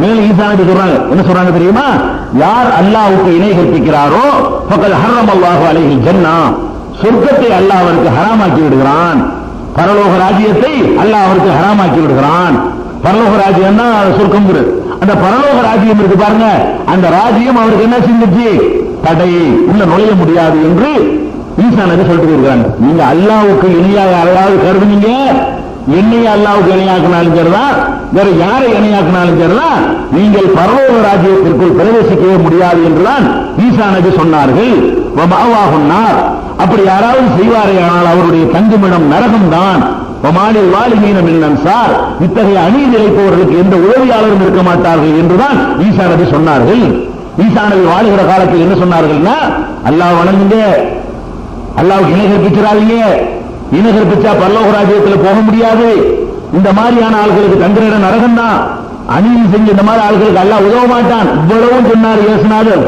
மேல ஈசா நபி சொல்றாங்க, என்ன சொல்றாங்க தெரியுமா? யார் அல்லாஹ்வுக்கு இணை கற்பிக்கிறாரோ ஃபகத் ஹர்ரமல்லாஹு அலைஹில் ஜன்னah, சொர்க்கத்தை அல்லாஹ் அவருக்கு ஹராமாக்கி விடுகிறான், பரலோக ராஜ்யத்தை அல்லாஹ் அவருக்கு ஹராமாக்கி விடுகிறான். பரலோக ராஜ்யம் தான் சொர்க்கம்ங்கிறது. அந்த பரலோக ராஜ்யம் இருக்கு பாருங்க, அந்த ராஜ்யம் அவருக்கு என்ன செஞ்சிச்சு? தடை, உள்ள நுழைய முடியாது என்று ஈசா நபி சொல்லிட்டு இருக்காங்க. நீங்க அல்லாஹ்வுக்கு இணையாக யாராவது கருதுனீங்க, என்னைய அல்லாஹ்வுக்கு இணையாக்கினாலும் சரிதான், வேற யாரை இணையாக்கினாலும் சரிதான், நீங்கள் பரலோக ராஜ்யத்திற்குள் பிரவேசிக்கவே முடியாது என்றுதான் ஈசா நபி சொன்னார்கள். வமாவாஹுன்னார், அப்படி யாராவது செய்வாரே ஆனால் அவருடைய தங்குமிடம் நரகம்தான். வமாலில் வாலிமீன மின் அன்சார், இத்தகைய அநீதி இழைப்பவர்களுக்கு எந்த உதவியாளரும் இருக்க மாட்டார்கள் என்றுதான் ஈசா நபி சொன்னார்கள். ஈசா நபி வாழுகிற காலத்தில் என்ன சொன்னார்கள்னா, அல்லாஹ் வணங்குங்க, அல்லாஹ்வுக்கு இணை கற்பிக்கிறாதீங்க, இணை கற்பிச்சா பரலோக ராஜ்யத்தில் போக முடியாது, இந்த மாதிரியான ஆள்களுக்கு தங்குற நரகம் தான், அநீதி செஞ்ச இந்த மாதிரி ஆள்களுக்கு அல்லாஹ் உதவ மாட்டான், இவ்வளவும் சொன்னார் இயேசுநாதர்.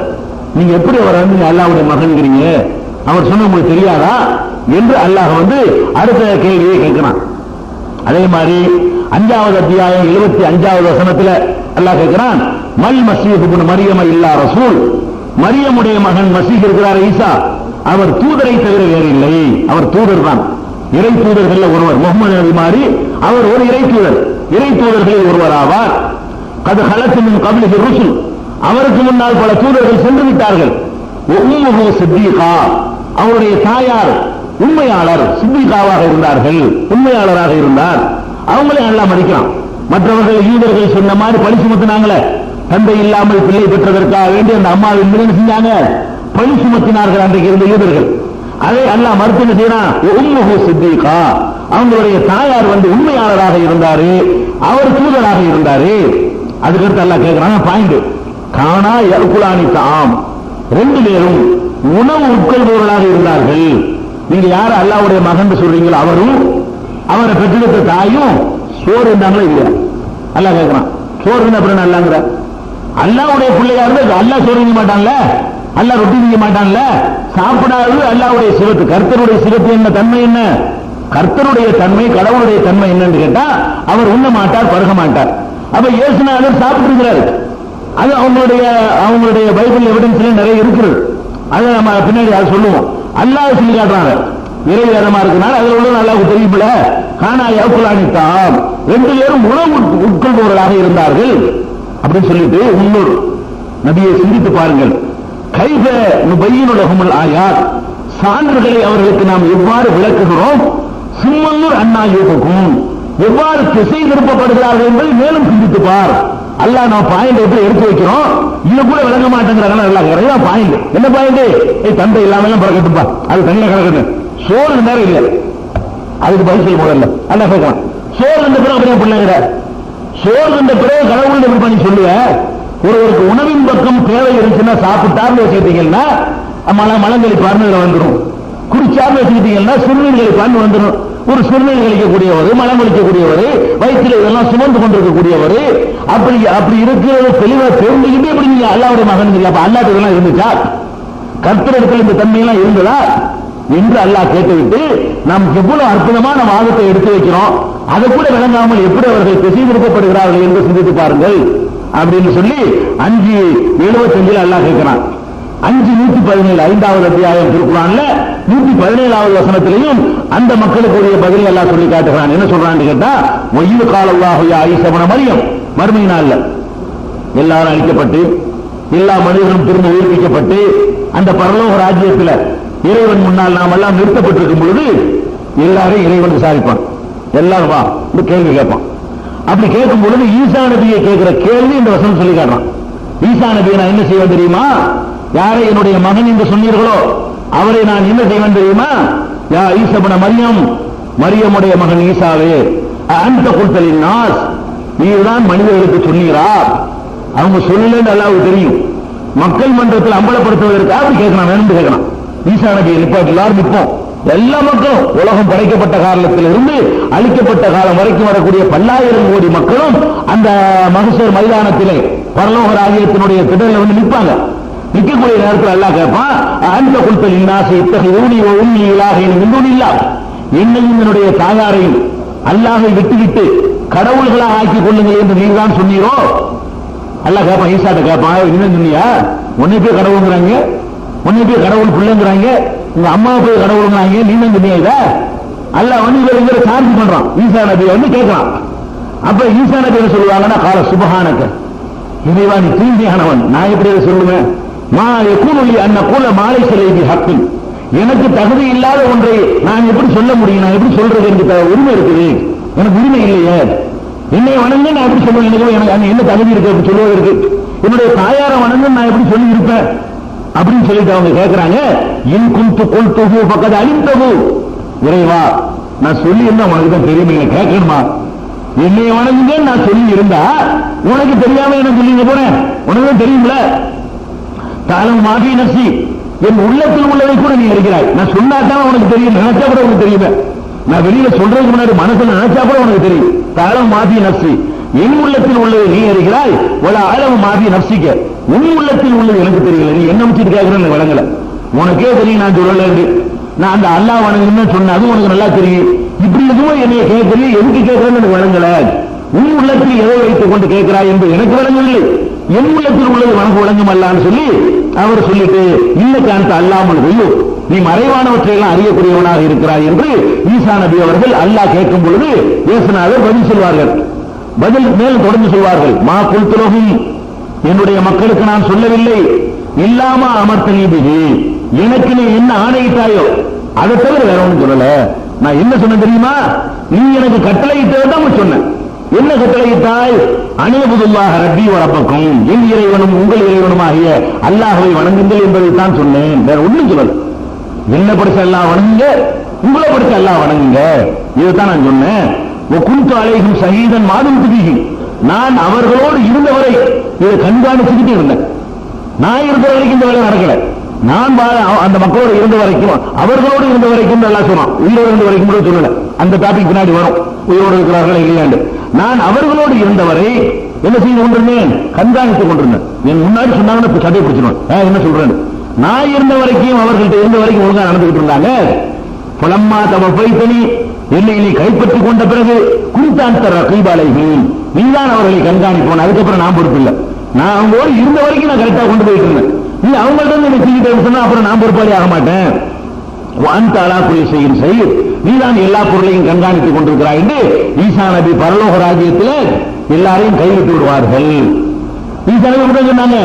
நீங்க எப்படி அவர் அல்லாஹ்வுடைய மகன்கிறீங்க, அவர் சொன்ன உங்களுக்கு தெரியாதா என்று அல்லாஹ் அடுத்த கேள்வியை கேட்கிறான். அதே மாதிரி 5வது அத்தியாயம் 75வது வசனத்துல அல்லாஹ் கேட்கிறான், மல் மஸீஹ் இப்னு மரியம் இல்லா ரசூல், மரியமுடைய மகன் மஸீஹ் இருக்கிறார் ஈசா, அவர் தூதரை தவிர வேறு இல்லை, அவர் தூதர் தான், இறை தூதர்கள் ஒருவர். முகமது நபி மாதிரி அவர் ஒரு இறை தூதர், இறை தூதர்களில் ஒருவர் ஆவார். கத் ஹலத் மின் கப்லிஹி ருசுல், அவருக்கு முன்னால் பல தூதர்கள் சென்று விட்டார்கள். உம்முஹு சித்தீகா, அவருடைய தாயார் உண்மையாளர், சித்தீகாவாக இருந்தார்கள், உண்மையாளராக இருந்தார். அவங்களே எல்லாம் மதிக்கலாம். மற்றவர்கள் யூதர்கள் சொன்ன மாதிரி பழி சுமத்தினாங்களே, தந்தை இல்லாமல் பிள்ளை பெற்றதற்காக வேண்டி அந்த அம்மாவின் மீது செஞ்சாங்க, பழி சுமத்தினார்கள் அன்றைக்கு இருந்த யூதர்கள். அதை அல்லாஹ் மறுத்து செய்யறான், உம்முஹு சித்தீகா, அவங்களுடைய தாயார் உண்மையாளராக இருந்தாரு, அவர் தூதராக இருந்தாரு. அதுக்கடுத்து அல்லாஹ் கேட்கிறாங்க பாயிண்ட், கானா யகுலானி தாம், 2 பேரும் உணவு உட்கொள்பவர்களாக இருந்தார்கள். நீங்க யார அல்லாஹ்வுடைய மகன் சொல்றீங்களோ அவரும் அவரை பெற்றெடுத்த தாயும் சோறு இருந்தாங்களோ இல்லையா? அல்லாஹ் கேட்கிறான், சோறு இருந்தா அப்புறம் அல்லாங்கிற, அல்லாஹ்வுடைய பிள்ளையா இருந்தா அல்லாஹ் சோறு மாட்டான்ல, அல்லாஹ் ரொட்டி செய்ய மாட்டான்ல, சாப்பிடாது அல்லாஹ்வுடைய சிவத்து. கர்த்தருடைய சிவத்து என்ன தன்மை என்ன? கர்த்தருடைய தன்மை, கடவுளுடைய தன்மை என்னன்னு கேட்டா அவர் உண்ண மாட்டார், பருக மாட்டார். அப்ப இயேசுநாதர் சாப்பிட்டு இருக்கிறாரு. அது அவங்களுடைய பைபிள் எவிடன்ஸ்ல நிறைய இருக்கிறது. அதை நம்ம பின்னாடி அதை சொல்லுவோம். அல்லாஹ் சொல்லி காட்டுறாங்க, இறை வேதமா இருக்கனால அதுல உள்ள அல்லாஹ்வுக்கு தெரியுமில்ல. கானா யகுலானித்தாம், ரெண்டு பேரும் உணவு உட்கொள்பவர்களாக இருந்தார்கள் அப்படின்னு சொல்லிட்டு முன்னோர் நபியை சிந்தித்து பாருங்கள். கைஃப நுபய்யினு லஹுமுல் ஆயாத், சான்றுகளை அவர்களுக்கு நாம் எவ்வாறு விளக்குகிறோம். சும்மன்னூர் அண்ணா யூகக்கும், எவ்வாறு திசை திருப்பப்படுகிறார்கள் என்பதை மேலும் சிந்தித்து பார். அல்லாஹ் நான் பாயிண்ட் எடுத்து வைக்கிறோம், இது கூட விளங்க மாட்டேங்கிறாங்க. அல்லாஹ் பாயிண்ட் என்ன பாயிண்ட்? தந்தை இல்லாம பிறக்கட்டும்பா, அது தனியாக கிடக்கணும். சோறு நேரம் இல்லை, அதுக்கு பதில் சொல்ல முதல்ல அல்லாஹ் கேட்கலாம். சோறு இந்த பிறகு அப்படியே பிள்ளைங்கிற சோறு இந்த பிறகு கடவுள் எப்படி பண்ணி சொல்லுவேன். ஒருவருக்கு உணவின் பக்கம் தேவை இருந்துச்சுன்னா சாப்பிட்டார்னு வச்சுக்கிட்டீங்கன்னா மலங்களிப்பார்னு வந்துடும். குடிச்சார்னு வச்சுக்கிட்டீங்கன்னா சிறுநீர்களிப்பார்னு வந்துடும். ஒரு சிறுநீர் கழிக்கக்கூடியவர், மலம் கழிக்கக்கூடியவர், வயிற்றில் இதெல்லாம் சுமந்து கொண்டிருக்கக்கூடியவர், அப்படி இருக்கிறது தெளிவா தெரிஞ்சுக்கிட்டே எப்படி நீங்க அல்லாஹ்வுடைய மகன் இல்லை. அப்ப அல்லாஹ் இதெல்லாம் இருந்துச்சா? கர்த்தரிடத்தில் இந்த தன்மையெல்லாம் இருந்ததா என்று அல்லாஹ் கேட்டுவிட்டு நாம் எவ்வளவு அற்புதமான வாதத்தை எடுத்து வைக்கிறோம். அதை கூட விளங்காமல் எப்படி அவர்கள் திசை திருப்பப்படுகிறார்கள் என்று சிந்தித்து பாருங்கள் அப்படின்னு சொல்லி 5:75 அல்லாஹ் கேட்கிறான். 5:117 5வது அத்தியாயம் திருக்குர்ஆன்ல 117வது வசனத்திலையும் அந்த மக்களுக்குரிய பதில் அல்லாஹ் சொல்லி காட்டுகிறான். என்ன சொல்றான்னு கேட்டா, வய்யிது காலல்லாஹு யா ஈஸா இப்னு மரியம், மறுமை நாள்ல எல்லாரும் அழிக்கப்பட்டு எல்லா மனிதர்களும் திரும்ப உயிர்ப்பிக்கப்பட்டு அந்த பரலோக ராஜ்யத்துல இறைவன் முன்னால் நாம் எல்லாம் நிறுத்தப்பட்டிருக்கும் பொழுது எல்லாரும் இறைவன் விசாரிப்பான். எல்லாரும் வா கேள்வி கேட்பான். அப்படி கேட்கும் பொழுது ஈசா நபியை கேட்கிற கேள்வி இந்த வசனம் சொல்லி காட்டுறான். ஈசா நபியை நான் என்ன செய்வேன் தெரியுமா? யாரை என்னுடைய மகன் என்று சொன்னீர்களோ அவரை நான் என்ன செய்வேன் தெரியுமா? யா ஈஸா இப்னு மரியம், மரியமுடைய மகன் ஈசாவே, அன்த குல்தலின் நாஸ், நீதான் மனிதர்களுக்கு சொன்னீரா? அவங்க சொல்லலன்னு அல்லாஹ்வுக்கு தெரியும். மக்கள் மன்றத்தில் அம்பலப்படுத்துவதற்காக அப்படி கேட்கணும், வேணும்னு கேட்கணும். ஈசா நபியை நிப்பாட்டி எல்லாரும் நிற்போம். எல்லா மக்களும் உலகம் படைக்கப்பட்ட காலத்தில் இருந்து அழிக்கப்பட்ட காலம் வரைக்கும் வரக்கூடிய 10,000 கோடி மக்களும் அந்த மஹ்ஷர் மைதானத்திலே பரலோக ராஜ்யத்தினுடைய திடல்ல வந்து நிற்பாங்க. நிற்கக்கூடிய நேரத்தில் அல்லாஹ் கேட்பான், அந்த குல்தல் இன்னாசி இத்தகையூனி வ உம்மி இலாஹின் மின் துனில்லாஹ், என்னையும் என்னுடைய தாயாரையும் அல்லாஹை விட்டுவிட்டு கடவுள்களாக ஆக்கிக் கொள்ளுங்கள் என்று நீங்க தான் சொன்னீரோ? அல்லாஹ் கேட்பான், ஈசாட்ட கேட்பான், என்ன சொன்னியா? உன்னை போய் கடவுள்ங்கிறாங்க, உன்னை போய் கடவுள் பிள்ளைங்கிறாங்க, உங்க அம்மா போய் கடவுள்ங்கிறாங்க, நீ தான் சொன்னியா? இத அல்லாஹ் வந்து இவரை சார்ஜ் பண்றான். ஈசா நபி வந்து கேட்கலாம். அப்ப ஈசா நபி என்ன சொல்லுவாங்கன்னா, கால சுபஹானக, இறைவா நீ தூய்மையானவன், நான் எப்படி அதை சொல்லுவேன்? மா யகூனு அன் நகூல மா லைஸ லீ பிஹக்கின், எனக்கு தகுதி இல்லாத ஒன்றை நான் எப்படி சொல்ல முடியும்? நான் எப்படி சொல்றது? எனக்கு உரிமை இருக்குது, எனக்கு உரிமை இல்லையே. என்னை வணங்க நான் எப்படி சொல்லுவேன்? எனக்கு என்ன தகுதி இருக்கு அப்படி சொல்லுவதற்கு? என்னுடைய தாயார வணங்க நான் எப்படி சொல்லி இருப்பேன் அப்படின்னு சொல்லிட்டு அவங்க கேட்கிறாங்க. இன் குன்து குல்துஹு ஃபக்கத் அலிம்தஹு, இறைவா நான் சொல்லி இருந்தா உனக்கு தான் தெரியும், நீங்க கேட்கணுமா? என்னை வணங்குங்க நான் சொல்லி இருந்தா உனக்கு தெரியாம என்ன சொல்லிங்க போறேன்? உனக்கு தான் தெரியும்ல. தாலம் மாஃபி நஃப்ஸி, என் உள்ளத்தில் உள்ளதை கூட நீ அறிகிறாய். நான் சொன்னாதான் உனக்கு தெரியும், நினைச்சா கூட உனக்கு தெரியுமே. நான் வெளியில சொல்றதுக்கு முன்னாடி மனசுல நினைச்சா கூட உனக்கு தெரியும். தாலம் மாஃபி நஃப்ஸி, என் உள்ளத்தில் உள்ளதை நீ அறிகிறாய். வல ஆலம் மாஃபி நஃப்ஸிக, உன் உள்ளத்தில் உள்ளது எனக்கு தெரியல. நீ என்ன வச்சுட்டு கேட்கிறேன்னு வழங்கல, உனக்கே தெரியும் நான் சொல்லல. நான் அந்த அல்லாஹ் வணங்குன்னு சொன்ன அது உனக்கு நல்லா தெரியும். இப்படி எதுவும் என்னைய கேட்கல, எதுக்கு கேட்கிறேன்னு எனக்கு வழங்கல. உன் உள்ளத்தில் எதை வைத்துக் கொண்டு கேட்கிறாய் என்று எனக்கு வழங்கவில்லை, என் உள்ளத்தில் உள்ளது உனக்கு வழங்கும் அல்லான்னு சொல்லி அவர் சொல்லிட்டு, இன்னைக்கு அந்த அல்லாமல் வெய்யோ, நீ மறைவானவற்றையெல்லாம் அறியக்கூடியவனாக இருக்கிறாய் என்று ஈசா நபி அவர்கள் அல்லாஹ் கேட்கும் பொழுது இயேசுநாதர் பதில் சொல்வார்கள். பதில் மேலும் தொடர்ந்து சொல்வார்கள், மா குல்துலஹும், என்னுடைய மக்களுக்கு நான் சொல்லவில்லை, இல்லாம அமர்த்த நீபிகி, எனக்கு நீ என்ன ஆணையிட்டாயோ அதை தவிர வேற ஒன்றும் சொல்லல. நான் என்ன சொன்ன தெரியுமா? நீ எனக்கு கட்டளையிட்டதான் சொன்னேன். என்ன கட்டளையிட்டாய்? அனியபுதுல்லாஹ ரப்பி வ ரப்பக்கும், என் இறைவனும் உங்கள் இறைவனுமாகிய அல்லாஹ்வை வணங்குங்கள் என்பதை தான் சொன்னேன், வேற ஒண்ணும் சொல்லல. என்ன படிச்ச அல்லாஹ் வணங்குங்க, உங்களை படிச்ச அல்லாஹ் வணங்குங்க, இதுதான் நான் சொன்னேன். குன்து அலைஹிம் ஷஹீதன் மா தும்து ஃபீஹிம், நான் அவர்களோடு இருந்தவரை இதை கண்காணிச்சுக்கிட்டு இருந்தேன். நான் இருக்கிற வரைக்கும் இந்த வேலை நடக்கல. நான் அந்த மக்களோடு இருந்த வரைக்கும், அவர்களோடு இருந்த வரைக்கும் எல்லாம் சொன்னான், உயிரோடு இருந்த வரைக்கும் கூட சொல்லல. அந்த டாபிக் பின்னாடி வரும், உயிரோடு இருக்கிறார்கள் இல்லையாண்டு. நான் அவர்களோடு இருந்தவரை என்ன செய்து கொண்டிருந்தேன்? கண்காணித்துக் கொண்டிருந்தேன். என் முன்னாடி சொன்னாங்கன்னா சட்டை பிடிச்சிருவேன், என்ன சொல்றேன்? நான் இருந்த வரைக்கும் அவர்கள்ட்ட இருந்த வரைக்கும் ஒழுங்கா நடந்துகிட்டு இருந்தாங்க. புலம்மா தவஃபைதனி, என்னை நீ கைப்பற்றிக் கொண்ட பிறகு குன்தான் ரகீப் அலைஹிம், நீதான் அவர்களை கண்காணிப்போம். அதுக்கப்புறம் நான் பொறுப்பு இல்லை. நான் அவங்களோடு இருந்த வரைக்கும் நான் கரெக்டா கொண்டு போயிட்டு இருந்தேன். நீ அவங்கள்ட்ட இருந்து தூக்கிட்டு சொன்னா அப்புறம் நான் பொறுப்பாளி ஆக மாட்டேன். அந்த அலாக்குலி செய்யும் செய்யும், நீதான் எல்லா பொருளையும் கண்காணித்துக் கொண்டிருக்கிறாய் என்று ஈசா நபி பரலோக ராஜ்யத்தில் எல்லாரையும் கைவிட்டு விடுவார்கள். ஈசா நபி சொன்னாங்க,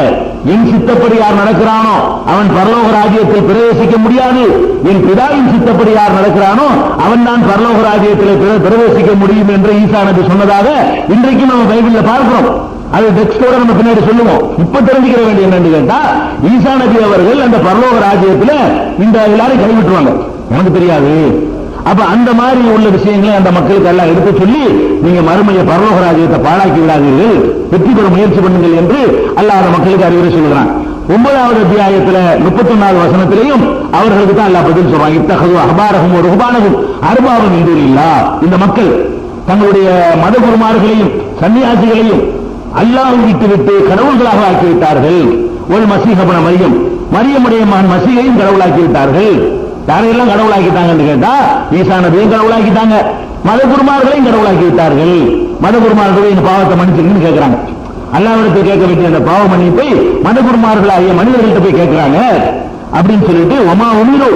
என் சித்தப்படி யார் நடக்கிறானோ அவன் பரலோக ராஜ்யத்தில் பிரவேசிக்க முடியாது. என் பிதாவின் சித்தப்படி யார் நடக்கிறானோ அவன் தான் பரலோக ராஜ்யத்தில் பிரவேசிக்க முடியும் என்று ஈசா நபி சொன்னதாக இன்றைக்கு நம்ம பைபிள்ல பார்க்கிறோம். அது டெக்ஸ்டோட நம்ம பின்னாடி சொல்லுவோம். இப்ப தெரிஞ்சுக்கிற வேண்டிய என்னன்னு கேட்டா, ஈசா நபி அவர்கள் அந்த பரலோக ராஜ்யத்தில் இந்த எல்லாரும் கைவிட்டுருவாங்க, எனக்கு தெரியாது. அப்ப அந்த மாதிரி உள்ள விஷயங்களை அந்த மக்களுக்கு எல்லாம் எடுத்து சொல்லி, நீங்க மறுமையை பரலோக ராஜ்யத்தை பாழாக்கி விடாதீர்கள், வெற்றி பெற முயற்சி பண்ணுங்கள் என்று அல்லாஹ் அந்த மக்களுக்கு அறிவுரை சொல்கிறான். 9வது அத்தியாயத்துல 31வது வசனத்திலையும் அவர்களுக்கு தான் அல்லாஹ் பதில் சொல்றான். இத்தகது அஹ்பாரஹும் வ ருஹ்பானஹும் அர்பாபன் மின் தூனில்லாஹ். இந்த மக்கள் தங்களுடைய மத குருமார்களையும் சன்னியாசிகளையும் அல்லாஹ் விட்டு கடவுள்களாக ஆக்கிவிட்டார்கள். ஒரு மசீஹபன மரியம், மரியமுடைய மகன் மசீகையும் கடவுளாக்கி விட்டார்கள். யாரையெல்லாம் கடவுளாக்கிட்டாங்கன்னு கேட்டா, ஈசா நபியும் கடவுளாக்கிட்டாங்க, மத குருமார்களையும் கடவுளாக்கி விட்டார்கள். மத குருமார்களை இந்த பாவத்தை மன்னிச்சுன்னு கேட்கிறாங்க. அல்லாஹ்விடத்தில் கேட்க வேண்டிய அந்த பாவ மன்னிப்பை மத குருமார்களாகிய மனிதர்கள்ட்ட போய் கேட்கிறாங்க. அப்படின்னு சொல்லிட்டு ஒமா உமிரு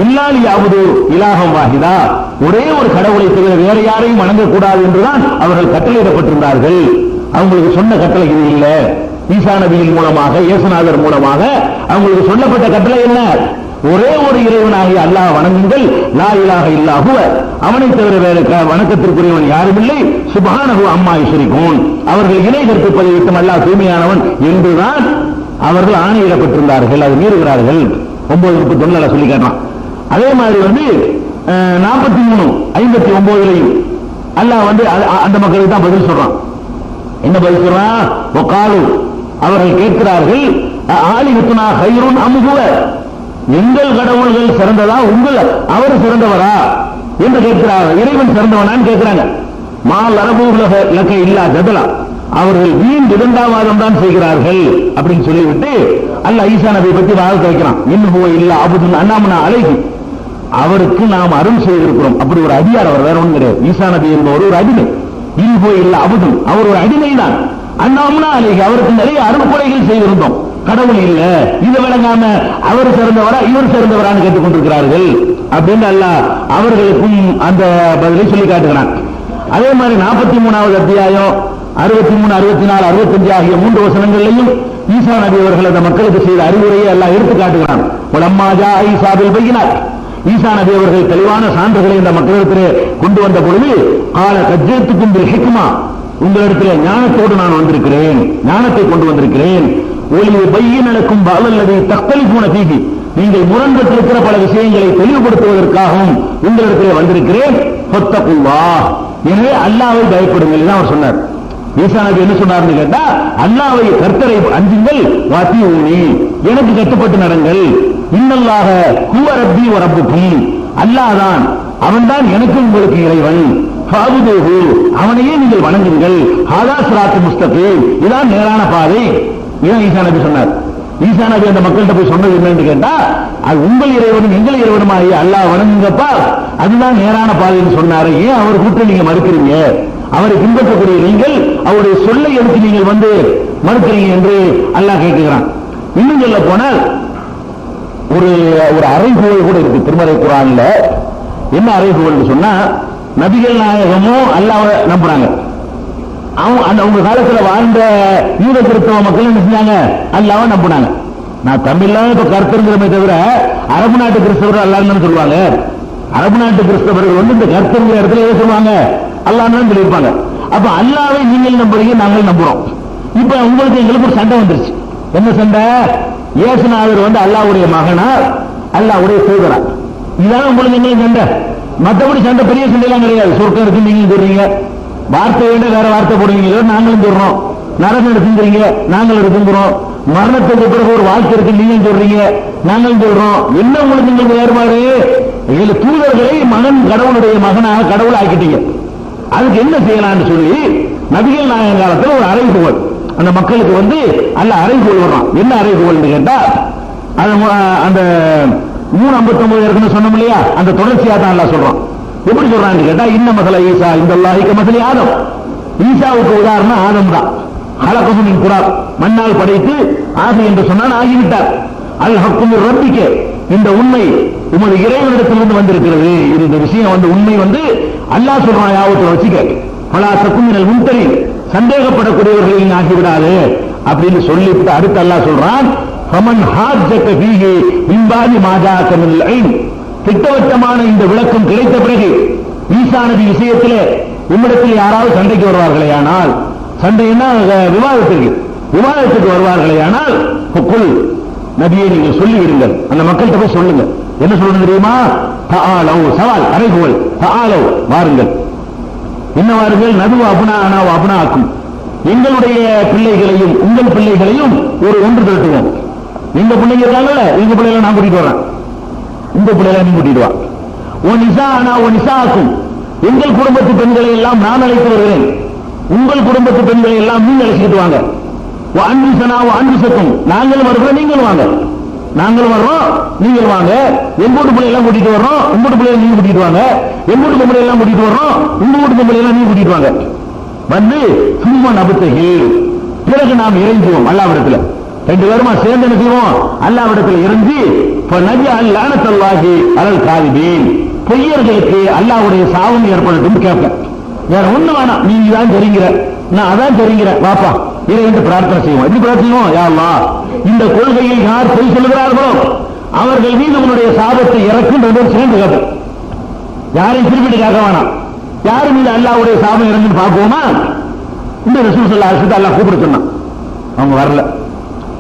இல்லாலி யாவது இலாகம் வாஹிதா, ஒரே ஒரு கடவுளை தவிர வேற யாரையும் வணங்கக்கூடாது என்றுதான் அவர்கள் கட்டளையிடப்பட்டிருந்தார்கள். அவங்களுக்கு சொன்ன கட்டளை இது இல்ல. ஈசா நபியின் மூலமாக, இயேசுநாதர் மூலமாக அவங்களுக்கு சொல்லப்பட்ட கட்டளை என்ன? ஒரே ஒரு இறைவனாகிய அல்லாஹ் வணங்குங்கள், லா இலாஹ இல்லா ஹுவ, அவனை தவிர வேறு வணக்கத்திற்குரியவன் யாரும் இல்லை, சுப்ஹானஹு அம்மா யுஷ்ரிகூன், அவர்கள் இணை கற்பிப்பதை விட்டு அல்லாஹ் தூய்மையானவன் என்றுதான் அவர்கள் ஆணையிடப்பட்டிருந்தார்கள். அது மீறுகிறார்கள். 9:31 சொல்லி காட்டுறான். அதே மாதிரி 43:59 அல்லாஹ் அந்த மக்களுக்கு தான் பதில் சொல்றான். என்ன பதில் சொல்றான்? வகாலு, அவர்கள் கேட்கிறார்கள், ஆலிஹத்துனா கைருன் அம் ஹுவ, எங்கள் கடவுள்கள் சிறந்ததா, அவர் சிறந்தவரா என்று கேட்கிறார்கள். இறைவன் சிறந்தவனான்னு கேட்கிறாங்க. மால் அரபூலக லக்க இல்லா ஜதலா, அவர்கள் வீண் விதண்டாவாதம் தான் செய்கிறார்கள் அப்படின்னு சொல்லிவிட்டு அல்லாஹ் ஈசா நபியை பற்றி வாதத்தை வைக்கிறான். இன்னும் இல்ல அபுதுல் அண்ணாமனா அலைஹி, அவருக்கு நாம் அருள் செய்திருக்கிறோம். அப்படி ஒரு அடியார் அவர், வேற ஒன்றும் கிடையாது. ஈசா நபி என்பவர் ஒரு அடிமை. இன்னும் இல்ல அபுதுல், அவர் ஒரு அடிமை தான். அண்ணாமனா அலைஹி, அவருக்கு நிறைய அருள்கொடைகள் செய்திருந்தோம். கடவுள் இல்ல, இதை விளங்காம அவர் சிறந்தவரா இவர் சிறந்தவரான்னு கேட்டுக் கொண்டிருக்கிறார்கள் அப்படின்னு அல்லாஹ் அவர்களுக்கும் அந்த பதிலை சொல்லி காட்டுகிறான். அதே மாதிரி 43வது அத்தியாயம் 63, 64, 65 ஆகிய 3 வசனங்களிலையும் ஈசா நபி அவர்கள் அந்த மக்களுக்கு செய்த அறிவுரையை எல்லாம் எடுத்து காட்டுகிறான். உலம்மாஜா ஈசா பில் பையினாத், ஈசா நபி அவர்கள் தெளிவான சான்றுகளை இந்த மக்களிடத்திலே கொண்டு வந்த பொழுது, கால கஜ்ஜத்துக்கும் பில் ஹிக்மா, உங்களிடத்தில் ஞானத்தோடு நான் வந்திருக்கிறேன், ஞானத்தை கொண்டு வந்திருக்கிறேன். ஒளி பையினக்கும் பாலல்லதை தக்தலிஃபூன ஃபீஹி, நீங்கள் முரண்பட்டிருக்கிற பல விஷயங்களை தெளிவுபடுத்துவதற்காகவும் உங்களிடத்திலே வந்திருக்கிறேன். ஃபத்தகுல்லாஹ், எனவே அல்லாஹ்வை பயப்படுங்கள் தான் அவர் சொன்னார். ஈசா நபி என்ன சொன்னார்னு கேட்டா, அல்லாஹ்வை கர்த்தரை அஞ்சுங்கள், வாத்தியூனி, எனக்கு கட்டுப்பட்டு நடங்கள். இன்னல்லாஹ ஹுவ ரப்பி வ ரப்புக்கும், அல்லாஹ் தான், அவன் தான் எனக்கு உங்களுக்கு இறைவன். ஃபாபுதுஹு, அவனையே நீங்கள் வணங்குங்கள். ஹாதா ஸிராத்து முஸ்தகீம், இதான் நேரான பாதை. இதான் ஈசா நபி சொன்னார். ஈசா நபி அந்த மக்கள்கிட்ட போய் சொன்னது என்னன்னு கேட்டா, அது உங்கள் இறைவனும் எங்கள் இறைவனுமாகிய அல்லாஹ் வணங்குங்கப்பா, அதுதான் நேரான பாதைன்னு சொன்னாரு. ஏன் அவர் கூட்ட நீங்க மறுக்கிறீங்க? அவரை பின்பற்றக்கூடிய நீங்கள் அவருடைய சொல்லை எடுத்து நீங்கள் மறுக்கிறீங்க என்று அல்லாஹ் கேட்கிறான். இன்னும் சொல்ல போனால் ஒரு அறைகூவல் கூட இருக்கு திருமறை குர்ஆன்ல. என்ன அறைகூவல் சொன்னா, நபிகள் நாயகமும் அல்லாஹ்வை நம்புறாங்க. அவங்க காலத்துல வாழ்ந்த யூத கிறிஸ்தவ மக்கள் என்ன செஞ்சாங்க? அல்லாஹ்வை நம்பினாங்க. நான் தமிழ்ல இப்ப கருத்துங்கிறமே தவிர அரபு நாட்டு கிறிஸ்தவர்கள் அல்லாஹ்னு சொல்லுவாங்க. அரபு நாட்டு கிறிஸ்தவர்கள் இந்த கருத்துங்கிற இடத்துல எதை சொல்லுவாங்க? அல்லாஹ்னு சொல்லியிருப்பாங்க. அப்ப அல்லாஹ்வை நீங்கள் நம்புறீங்க, நாங்கள் நம்புறோம். இப்ப உங்களுக்கு எங்களுக்கு ஒரு சண்டை வந்துருச்சு. என்ன சண்டை? இயேசுநாதர் அல்லாஹ்வுடைய மகனா, அல்லாஹ்வுடைய தூதரா? இதான் உங்களுக்கு எங்களுக்கு சண்டை. மற்றபடி சண்டை பெரிய சண்டைலாம் கிடையாது. சொர்க்கம் இருக்கு நீங்க சொல்றீங்க, வார்த்தையை விட வேற வார்த்தை போடுவீங்களோ, நாங்களும் சொல்றோம். நரகம் எடுத்துங்கிறீங்க, நாங்கள் எடுத்துங்கிறோம். மரணத்துக்கு பிறகு ஒரு வாழ்க்கை இருக்கு நீங்க சொல்றீங்க, நாங்களும் சொல்றோம். என்ன உங்களுக்கு நீங்க வேறுபாடு? இதுல தூதர்களை மகன் கடவுளுடைய மகனாக கடவுள் ஆக்கிட்டீங்க. அதுக்கு என்ன செய்யலாம்னு சொல்லி நபிகள் நாயகம் காலத்தில் ஒரு அறைகூவல் அந்த மக்களுக்கு அல்லாஹ் அறைகூவல் வர்றான். என்ன அறைகூவல் கேட்டா, அந்த 3:59 இருக்குன்னு சொன்னோம் இல்லையா, அந்த தொடர்ச்சியா தான் அல்லாஹ் சொல்றான். எப்படி சொல்றான்னு கேட்டா, இன்ன மஸல ஈசா இந்தல்லாஹி கமஸலி ஆதம், ஈசாவுக்கு உதாரணம் ஆதம் தான். ஹலகஹு மின் துராப், மண்ணால் படைத்து ஆகு என்று சொன்னால் ஆகிவிட்டார். அல் ஹக்கு மிர் ரப்பிக, இந்த உண்மை உமது இறைவனிடத்திலிருந்து வந்திருக்கிறது. இந்த விஷயம் உண்மை அல்லாஹ் சொல்றான், யாவத்துல வச்சுக்க. பலா தக்கும் மினல் மும்தரின், சந்தேகப்படக்கூடியவர்களில் ஆகிவிடாது அப்படின்னு சொல்லிவிட்டு அடுத்து அல்லாஹ் சொல்றான், ஃபமன் ஹாஜ்ஜக ஃபீஹி மின் பாதி மா ஜாஅக மினல் இல்ம், திட்டவட்டமான இந்த விளக்கம் கிடைத்த பிறகு ஈசா நபி விஷயத்திலே உம்மிடத்தில் யாராவது சண்டைக்கு வருவார்களே ஆனால், சண்டைன்னா விவாதத்துக்கு வருவார்களே ஆனால், குல் நபியை நீங்கள் சொல்லிவிடுங்கள், அந்த மக்கள்கிட்ட போய் சொல்லுங்க. என்ன சொல்லணும் தெரியுமா? தஆலவ், சவால், அறைகோல், தஆலவ், வாருங்கள். என்ன வாருங்கள்? நது அப்னாஅனா வ அப்னாஅக்கும், எங்களுடைய பிள்ளைகளையும் உங்கள் பிள்ளைகளையும் ஒன்று திரட்டுவோம். எங்க பிள்ளைங்க இருக்காங்கல்ல, எங்க பிள்ளைகளை நான் கூட்டிட்டு வரேன், உங்க பிள்ளைகளை நீ கூட்டிட்டு வா. ஓ நிசாஅனா வ நிசாஅக்கும், எங்கள் குடும்பத்து பெண்களை எல்லாம் நான் அழைத்து வருகிறேன், உங்கள் குடும்பத்து பெண்களை எல்லாம் நீங்க அழைச்சிட்டு வாங்க. அன்புசக்கும், நாங்களும் வருகிறோம் நீங்களும் வாங்க, நாங்களும் வர்றோம் நீங்கள் வாங்க. எங்கூட்டு பிள்ளை எல்லாம் கூட்டிட்டு வர்றோம், உங்கூட்டு பிள்ளைகளை நீங்க கூட்டிட்டு வாங்க. எங்கூட்டு பொம்பளை எல்லாம் கூட்டிட்டு வர்றோம், உங்க வீட்டு பொம்பளை எல்லாம் நீங்க கூட்டிட்டு வாங்க. சும்மா நபுத்தகி, பிறகு நாம் இறைஞ்சுவோம் அல்லாஹ்விடத்தில். 2 பேருமா சேர்ந்து என்ன செய்வோம்? அல்லாஹ்விடத்தில் இறங்கி லானத்தல்லாஹி அலல் காதிபீன், பொய்யர்களுக்கு அல்லாஹ்வுடைய சாபம் ஏற்படட்டும் கேட்பேன். வேற ஒண்ணு வேணாம், நீங்க தான் தெரிங்கிற, நான் அதான் தெரிங்கிற, வாப்பா இறைவன் பிரார்த்தனை செய்வோம். எப்படி பிரார்த்தனை? யா அல்லாஹ், இந்த கொள்கையில் யார் பொய் சொல்லுகிறார்களோ அவர்கள் மீது உன்னுடைய சாபத்தை இறக்கும் சேர்ந்து கேட்போம். யாரையும் குறிப்பிட்டு கேட்க வேணாம், யாரு மீது அல்லாஹ்வுடைய சாபம் இறங்குன்னு பார்ப்போமா? இந்த ரசூல் ஸல்லல்லாஹு அலைஹி வஸல்லம் அல்லாஹ் கூப்பிட சொன்னான். அவங்க வரல.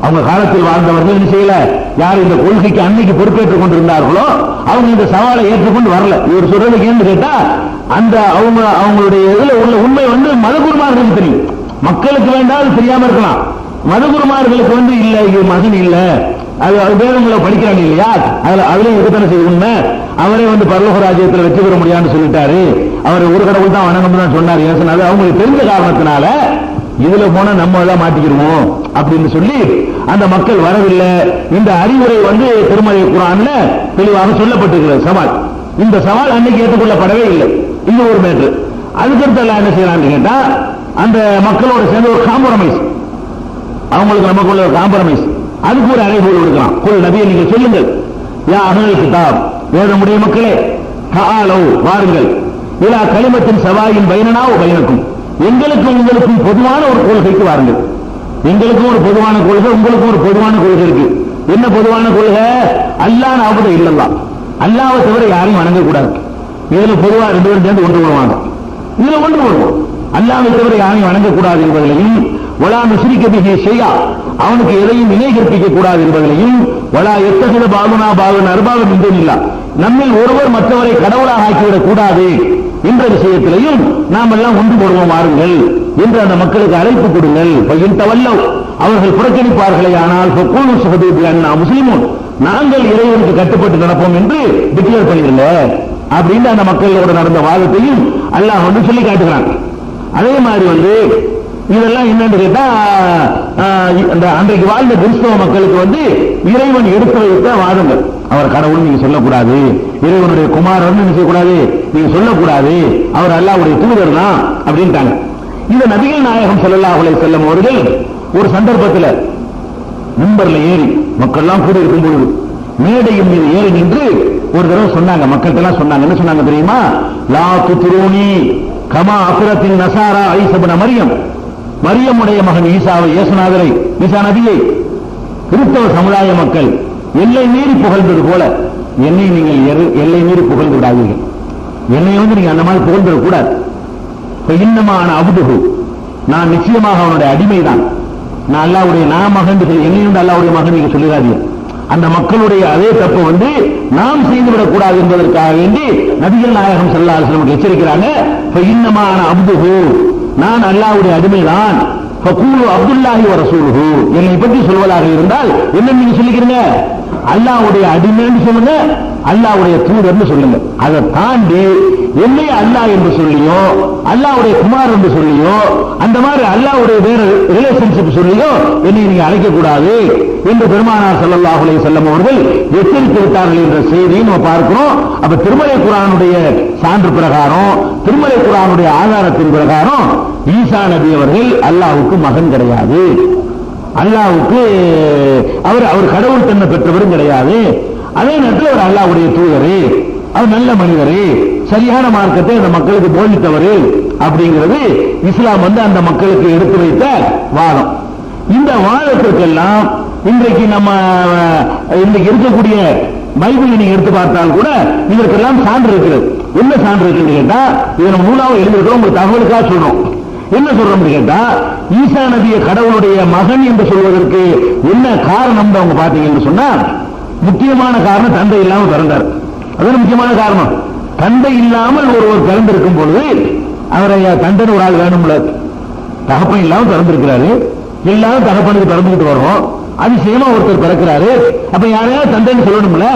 அவங்க காலத்தில் வாழ்ந்தவர்கள் என்ன செய்யல, யார் இந்த கொள்கைக்கு அன்னைக்கு பொறுப்பேற்றுக் கொண்டிருந்தார்களோ அவங்க இந்த சவாலை ஏற்றுக்கொண்டு வரல. இவர் சொல்றதுக்கு ஏன்னு கேட்டா, அந்த அவங்களுடைய இதுல உள்ள உண்மை மதகுருமார்களுக்கு தெரியும். மக்களுக்கு வேண்டாம் தெரியாம இருக்கலாம், மதகுருமார்களுக்கு இல்ல, இது மகன் இல்ல, அது வேதங்களை படிக்கிறாங்க இல்லையா, அதுல இருக்கத்தானே செய்ய உண்மை. அவரே பரலோக ராஜ்யத்தில் வெற்றி பெற முடியாதுன்னு சொல்லிட்டாரு, அவர் ஒரு கடவுள் தான் வணங்கணும் தான் சொன்னார். அது அவங்களுக்கு தெரிஞ்ச காரணத்தினால இதுல போனா நம்ம தான் மாட்டிக்கிறோம் அப்படின்னு சொல்லி அந்த மக்கள் வரவில்லை. இந்த அறிவுரை திருமலை குர்ஆன்ல தெளிவாக சொல்லப்பட்டிருக்கிறது. சவால், இந்த சவால் அன்னைக்கு ஏற்றுக்கொள்ளப்படவே இல்லை. இது ஒரு மேட்ரு. அதுக்கடுத்து எல்லாம் என்ன செய்யறான்னு கேட்டா, அந்த மக்களோட சேர்ந்து ஒரு காம்ப்ரமைஸ், அவங்களுக்கு நமக்குள்ள ஒரு காம்ப்ரமைஸ், அதுக்கு ஒரு அறைகோல் கொடுக்கலாம். குல் நபியை நீங்கள் சொல்லுங்கள், யா அஹ்லல் கிதாப், வேதமுடைய மக்களே, தஆலவ், வாருங்கள், இலா கலிமத்தின் சவாயின் பைனனா வ பைனக்கும், எங்களுக்கும் உங்களுக்கும் பொதுவான ஒரு கொள்கைக்கு வாருங்கள். எங்களுக்கும் ஒரு பொதுவான கொள்கை, உங்களுக்கும் ஒரு பொதுவான கொள்கை இருக்கு. என்ன பொதுவான கொள்கை? அல்லாஹ் நஅபுது இல்லல்லாஹ், அல்லாஹ்வை தவிர யாரையும் வணங்கக்கூடாது. இதுல பொதுவா 2 பேரும் சேர்ந்து ஒன்று போடுவாங்க. இதுல ஒன்று போடுவோம், அல்லாஹ்வை தவிர யாரையும் வணங்கக்கூடாது என்பதிலையும், வலா நுஸ்ரிக பிஹி ஷைஆ, அவனுக்கு எதையும் இணை கற்பிக்க கூடாது என்பதிலையும், வலா யத்தஹித பாதுனா பாதுன் அர்பாப மின் துனில்லாஹ், நம்மில் ஒருவர் மற்றவரை கடவுளாக ஆக்கிவிடக் கூடாது என்ற விஷயத்திலையும் நாம் எல்லாம் ஒன்று போடுவோம், வாருங்கள் என்று அந்த மக்களுக்கு அழைப்பு கொடுங்கள். அவர்கள் புறக்கணிப்பார்களே ஆனால் முஸ்லிமும், நாங்கள் இறைவனுக்கு கட்டுப்பட்டு நடப்போம் என்று டிக்ளேர் பண்ணிருங்க அப்படின்னு அந்த மக்களோட நடந்த வாதத்தையும் அல்லாஹ் சொல்லி காட்டுகிறான். அதே மாதிரி இதெல்லாம் என்னன்னு கேட்டா, அந்த அன்றைக்கு வாழ்ந்த கிறிஸ்தவ மக்களுக்கு இறைவன் எடுத்து வைத்த வாதங்கள். அவர் கடவுள் நீங்க சொல்லக்கூடாது, இறைவனுடைய குமாரன் நீங்க செய்யக்கூடாது, நீங்க சொல்லக்கூடாது, அவர் அல்லாஹ்வுடைய தூதர் தான் அப்படின்ட்டாங்க. இந்த நபிகள் நாயகம் ஸல்லல்லாஹு அலைஹி வஸல்லம் அவர்கள் ஒரு சந்தர்ப்பத்தில் மிம்பர்ல ஏறி மக்கள் எல்லாம் கூட இருக்கும் பொழுது மேடையின் மீது ஏறி நின்று ஒரு தடவை சொன்னாங்க, மக்கள்கிட்ட எல்லாம் சொன்னாங்க. என்ன சொன்னாங்க தெரியுமா? லா துத்ரூனி கமா அஃரத்தின் நஸாரா ஈஸா இப்னு மரியம், மரியமுடைய மகன் ஈசாவை, இயேசுநாதரை, ஈசா நபியை கிறிஸ்தவ சமுதாய மக்கள் எல்லை மீறி புகழ்ந்தது போல என்னை நீங்கள் எல்லை மீறி புகழ்ந்து விடாதீர்கள். என்னை நீங்க அந்த மாதிரி புகழ்ந்துட கூடாது. இன்னமான அபுதுகு, நான் நிச்சயமாக அவனுடைய அடிமைதான், நான் அல்லாஹ்வுடைய மகன், என்னையும் அல்லாஹ்வுடைய மகன் நீங்க சொல்லிடாதீங்க. அந்த மக்களுடைய அதே தப்பு நாம் செய்துவிடக் கூடாது என்பதற்காக வேண்டி நபிகள் நாயகம் ஸல்லல்லாஹு அலைஹி வஸல்லம் எச்சரிக்கிறாங்க. இன்னமான அபுதுகு, நான் அல்லாஹ்வுடைய அடிமைதான். ஃபகூலு அப்துல்லாஹி வ ரசூலுஹு, என்னை பற்றி சொல்வதாக இருந்தால் என்ன நீங்க சொல்லிக்கிறீங்க? அல்லாஹ்வுடைய அடிமைன்னு சொல்லுங்க, அல்லாஹ்வுடைய தூதர்னு சொல்லுங்க. அதை தாண்டி என்னை அல்லாஹ் என்று சொல்லியோ அல்லாஹ்வுடைய குமார் என்று சொல்லியோ அந்த மாதிரி அல்லாஹ்வுடைய வேற ரிலேஷன்ஷிப் சொல்லியோ என்னை நீங்க அழைக்க கூடாது என்று பெருமானார் ஸல்லல்லாஹு அலைஹி வஸல்லம் அவர்கள் எச்சரித்து விட்டார்கள் என்ற செய்தியை நம்ம பார்க்கிறோம். அப்ப திருமலை குர்ஆனுடைய சான்று பிரகாரம், திருமலை குர்ஆனுடைய ஆதாரத்தின் பிரகாரம் ஈசா நபி அவர்கள் அல்லாஹ்வுக்கு மகன் கிடையாது. அல்லாஹ்வுக்கு அவர் கடவுள் தன்மை பெற்றவரும் கிடையாது. அதே நேரத்தில் அவர் அல்லாஹ்வுடைய தூதரே, அவர் நல்ல மனிதரே, சரியான மார்க்கத்தை அந்த மக்களுக்கு போதித்தவர் அப்படிங்கிறது இஸ்லாம் அந்த மக்களுக்கு எடுத்து வைத்த வாதம். இந்த வாதத்திற்கெல்லாம் இன்றைக்கு நம்ம இன்றைக்கு இருக்கக்கூடிய பைபிளை நீங்க எடுத்து பார்த்தால் கூட இதற்கெல்லாம் சான்று இருக்கிறது. என்ன சான்று இருக்குன்னு கேட்டா, இதை நம்ம நூலாக எழுதிருக்கிறோம், உங்களுக்கு தகவலுக்காக சொல்றோம். என்ன சொல்றோம் கேட்டா, ஈசா நபியை கடவுளுடைய மகன் என்று சொல்வதற்கு என்ன காரணம் அவங்க பாத்தீங்கன்னு சொன்னா, முக்கியமான காரணம் தந்தை இல்லாமல் பிறந்தார். அது முக்கியமான காரணம். தந்தை இல்லாமல் ஒருவர் பிறந்திருக்கும் பொழுது அவரை தந்தைன்னு ஒரு ஆள் வேணும்ல, தகப்பன் இல்லாமல் பிறந்திருக்கிறாரு, எல்லாரும் தகப்பனுக்கு பிறந்துகிட்டு வர்றோம், அதிசயமா ஒருத்தர் பிறக்கிறாரு, அப்ப யாரையாவது தந்தைன்னு சொல்லணும்ல.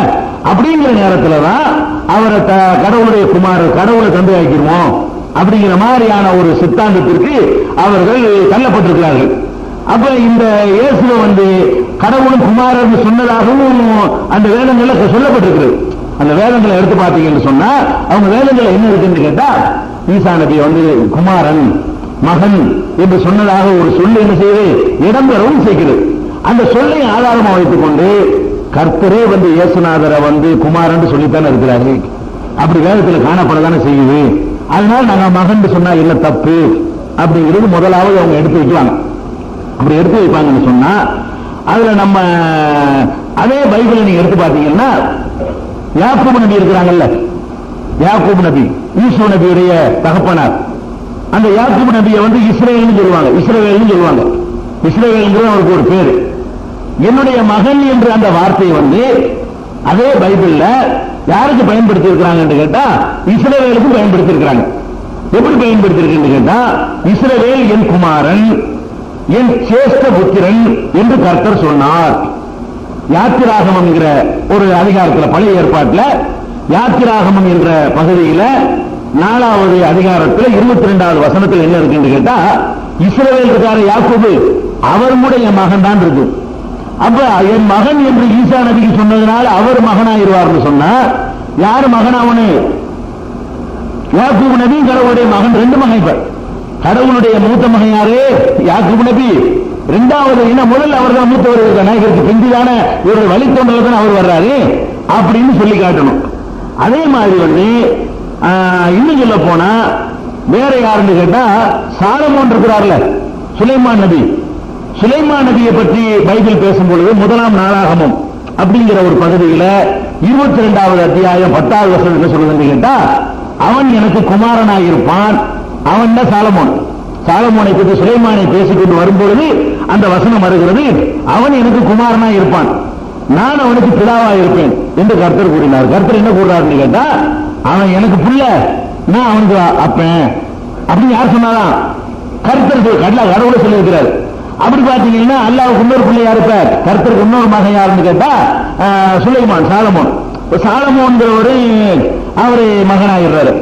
அப்படிங்கிற நேரத்துலதான் அவரை கடவுளுடைய குமார், கடவுளை தந்தை ஆக்கிடுவோம் அப்படிங்கிற மாதிரியான ஒரு சித்தாந்தத்திற்கு அவர்கள் தள்ளப்பட்டிருக்கிறார்கள். அப்ப இந்த இயேசுவை கடவுளும் குமாரன் சொன்னதாகவும் அந்த வேதங்கள்ல சொல்லப்பட்டிருக்கிறது. அந்த வேதங்களை எடுத்து பார்த்தீங்கன்னு சொன்னா அவங்க வேதங்கள் என்ன இருக்குன்னு கேட்டா, ஈசா நபி குமாரன் மகன் என்று சொன்னதாக ஒரு சொல்லு என்ன செய்யுது, இடம்பெறவும் செய்கிறது. அந்த சொல்லை ஆதாரமாக வைத்துக் கொண்டு கர்த்தரே இயேசுநாதரை குமாரன் சொல்லித்தானே இருக்கிறாரு, அப்படி வேதத்தில் காணப்படத்தானே செய்யுது. அதனால நாங்க மகன் சொன்னா என்ன தப்பு அப்படிங்கிறது முதலாவது அவங்க எடுத்து வைக்குவாங்க. அப்படி எடுத்து வைப்பாங்கன்னு சொன்னா அதுல நம்ம அதே பைபிளை நீங்க எடுத்து பாத்தீங்கன்னா, யாக்கூப் நபி இருக்கிறாங்கல்ல, யாக்கூப் நபி யூசுப் நபியுடைய தகப்பனார், அந்த யாக்கூப் நபியை இஸ்ரவேல்னு சொல்லுவாங்க. இஸ்ரவேல்னு சொல்லுவாங்க. இஸ்ரவேல்ங்கிறது அவருக்கு ஒரு பேரு. என்னுடைய மகன் என்ற அந்த வார்த்தையை அதே பைபிள்ல யாருக்கு பயன்படுத்தி இருக்கிறாங்க கேட்டா, இஸ்ரவேலுக்கு பயன்படுத்தி இருக்கிறாங்க. எப்படி பயன்படுத்தி இருக்கு கேட்டா, இஸ்ரவேல் என் குமாரன், என் சேஷ்ட புத்திரன் என்று கர்த்தர் சொன்னார். யாத்திராகமம் என்கிற ஒரு அதிகாரத்தில், பழைய ஏற்பாட்டில் யாத்திராகமம் என்ற பகுதியில் 4வது அதிகாரத்தில் 22வது வசனத்தில் என்ன இருக்குன்னு கேட்டா, இஸ்ரவேல் இருக்கார யாக்கூபு அவருடைய மகன் தான் இருக்கு. அப்ப என் மகன் என்று ஈசா நபிக்கு சொன்னதுனால அவர் மகனாயிருவார்னு சொன்னா, யாரு மகனாவனு? யாக்கூப் நபி கடவுளுடைய மகன், 2 மகன். இப்ப கடவுளுடைய மூத்த மகன் யாரு? யாக்கூப் நபி. 2வது முதல்ல அவர் தான் மூத்தவர் தானே, இதற்கு பிந்திதான இவருடைய வழித்தோன்றல் தான் அவர் வர்றாரு அப்படின்னு சொல்லி காட்டணும். அதே மாதிரி இன்னும் சொல்ல போனா வேற யாருன்னு கேட்டா, சாலமோன் இருக்கிறார்ல, சுலைமான் நபி. சுலைமான் நபியை பற்றி பைபிள் பேசும்பொழுது 1ஆம் நாளாகமம் அப்படிங்கிற ஒரு பகுதியில் 22வது அத்தியாயம் 10வது வசனம் என்ன சொல்லுதுன்னு கேட்டா, அவன் எனக்கு குமாரனாயிருப்பான். அவன் தான் சாலமோன். சாலமோனை பற்றி சுலைமானை பேசிக்கொண்டு வரும்பொழுது அந்த வசனம் வருகிறது, அவன் எனக்கு குமாரனா இருப்பான், நான் அவனுக்கு பிதாவா இருப்பேன் என்று கர்த்தர் கூறினார். கர்த்தர் என்ன கூறுறாருன்னு கேட்டா, அவன் எனக்கு புள்ள, நான் அவனுக்கு அப்பேன் அப்படின்னு யார் சொன்னாதான்? கர்த்தர் கடவுளை சொல்லி இருக்கிறார். அப்படி பாத்தீங்கன்னா அல்லாஹ்வுக்கு இன்னொரு பிள்ளை யாரு? கர்த்தருக்கு இன்னொரு மகன் யாருன்னு கேட்டா சுலைமான், சாலமோன். சாலமோன்கிறவரு அவரு மகனாகிறாரு.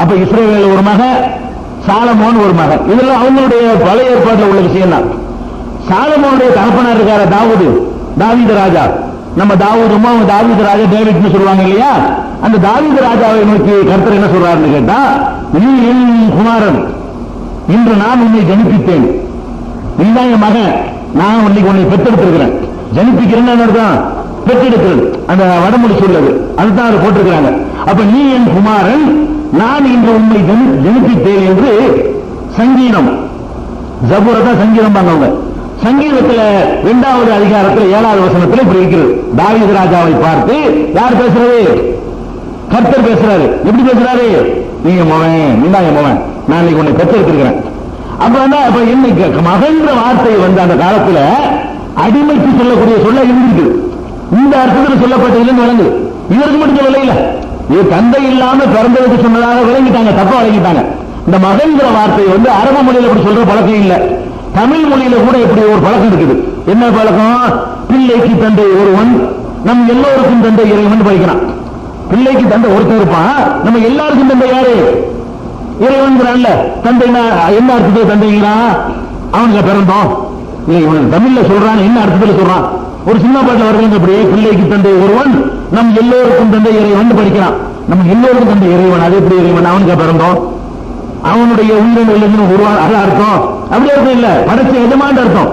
அப்ப இஸ்ரவேல் ஒரு மகன், சாலமோன் ஒரு மகன். இதெல்லாம் அவங்களுடைய பழைய ஏற்பாட்டில் உள்ள விஷயம் தான். சாலமோனுடைய தகப்பனார் இருக்கார தாவூது, தாவீது ராஜா. நம்ம தாவூதுமா அவங்க தாவீது ராஜா டேவிட்னு சொல்லுவாங்க இல்லையா? அந்த தாவீது ராஜாவை நோக்கி கர்த்தர் என்ன சொல்றாருன்னு கேட்டா, நீ என் குமாரன், இன்று நான் உன்னை ஜனிப்பித்தேன், நீதான் என் மகன், நான் உன்னை பெற்றெடுத்திருக்கிறேன். ஜனிப்பிக்கிறேன்னு தான் பெற்றெடுக்கிறது, அந்த வடமொழி சொல்லுது, அதுதான் அவர் போட்டிருக்கிறாங்க. அப்ப நீ என் குமாரன், நான் இன்று உண்மை ஜனிப்பித்தேன் என்று சங்கீதம், ஜபூரதான் சங்கீதம் பாங்க. சங்கீதத்தில் 2வது அதிகாரத்தில் 7வது வசனத்தில் இப்படி இருக்கிறது. தாவீது ராஜாவை பார்த்து யார் பேசுறது? கர்த்தர் பேசுறாரு. எப்படி பேசுறாரு? நீங்க மகன், நீதான் என் மகன், நான் இன்னைக்கு உன்னை பெற்றெடுத்திருக்கிறேன். அப்ப இன்னைக்கு மகன்ற வார்த்தை அந்த காலத்துல அடிமைக்கு சொல்லக்கூடிய சொல்ல இருந்திருக்கு. இந்த அர்த்தத்தில் சொல்லப்பட்டதுன்னு விளங்கு. இதற்கு மட்டும் சொல்லல, இல்ல, இது தந்தை இல்லாம பிறந்ததுக்கு சொன்னதாக விளங்கிட்டாங்க, தப்பா விளங்கிட்டாங்க. இந்த மகன்ற வார்த்தை அரபு மொழியில இப்படி சொல்ற பழக்கம் இல்ல. தமிழ் மொழியில கூட இப்படி ஒரு பழக்கம் இருக்குது. என்ன பழக்கம்? பிள்ளைக்கு தந்தை ஒருவன், நம் எல்லோருக்கும் தந்தை இறைவன் படிக்கிறான். பிள்ளைக்கு தந்தை ஒருத்தர் இருப்பான், நம்ம எல்லாருக்கும் தந்தை யாரு? இறைவன்கிறான்ல. தந்தை என்ன அர்த்தத்தில் தந்தைங்கிறான்? அவனுக்கு பிறந்தோம் இல்லை, இவனுக்கு தமிழ்ல சொல்றான், என்ன அர்த்தத்தில் சொல்றான்? ஒரு சின்ன பாட்டில் வருகிறது அப்படி, பிள்ளைக்கு தந்தை ஒருவன், நம் எல்லோருக்கும் தந்தை இறைவன் படிக்கிறான். நம்ம எல்லோருக்கும் தந்தை இறைவன், அது எப்படி இறைவன்? அவனுக்கு பிறந்தோம், அவனுடைய உயிரினங்கள் உருவான அது அர்த்தம். அப்படி அர்த்தம் இல்ல, படைச்ச எஜமான் அர்த்தம்.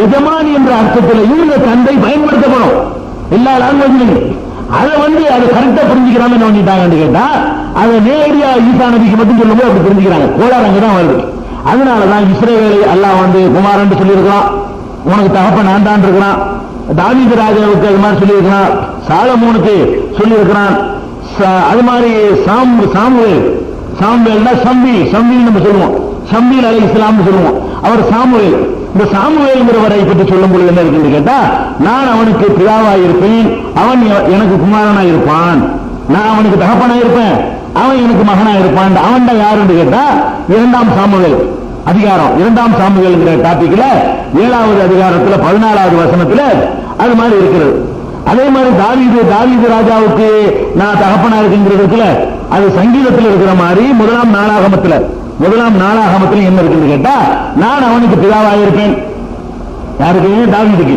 எஜமான் என்ற அர்த்தத்திலையும் இந்த தந்தை பயன்படுத்தப்படும் எல்லா லாங்குவேஜ்லையும். அதை அது கரெக்டா புரிஞ்சுக்கிறாங்க பண்ணிட்டாங்கன்னு கேட்டா, அதை நேரடியா ஈசா நபிக்கு மட்டும் சொல்லும்போது அப்படி புரிஞ்சுக்கிறாங்க. கோளாறு அங்கதான் வருது. அதனாலதான் இஸ்ரவேலை அல்லாஹ் குமாரன் சொல்லியிருக்கிறான், உனக்கு தகப்பன் நான் தான் இருக்கிறான். தாவீது ராஜாவுக்கு அது மாதிரி சொல்லியிருக்கிறான், சாலமோனுக்கு சொல்லியிருக்கிறான். அது மாதிரி சாமுவேல் நம்ம சொல்லுவோம், சம்பீல் அலைஹிஸ்ஸலாம் சொல்லுவோம். அவர் சாமுவேல். இந்த சாமுவேல்ங்கிறவரை பற்றி சொல்லும் பொழுது என்ன இருக்குன்னு கேட்டா, நான் அவனுக்கு பிதாவாய் இருப்பேன், அவன் எனக்கு குமாரனா இருப்பான். நான் அவனுக்கு தகப்பனா இருப்பேன், அவன் எனக்கு மகனா இருப்பான். அவன் தான் யாருன்னு கேட்டா, 2ஆம் சாமுவேல் அதிகாரம், 2ஆம் சாமுவேல்ங்கிற டாபிக்ல 7வது அதிகாரத்துல 14வது வசனத்துல அது மாதிரி இருக்கிறது. அதே மாதிரி தாவீது ராஜாவுக்கு நான் தகப்பனா இருக்குங்கிறதுல அது சங்கீதத்தில் இருக்கிற மாதிரி 1ஆம் நாளாகமத்தில் என்ன இருக்குன்னு கேட்டா, நான் அவனுக்கு பிதாவாக இருப்பேன். யாருக்கு? தாவீதுக்கு.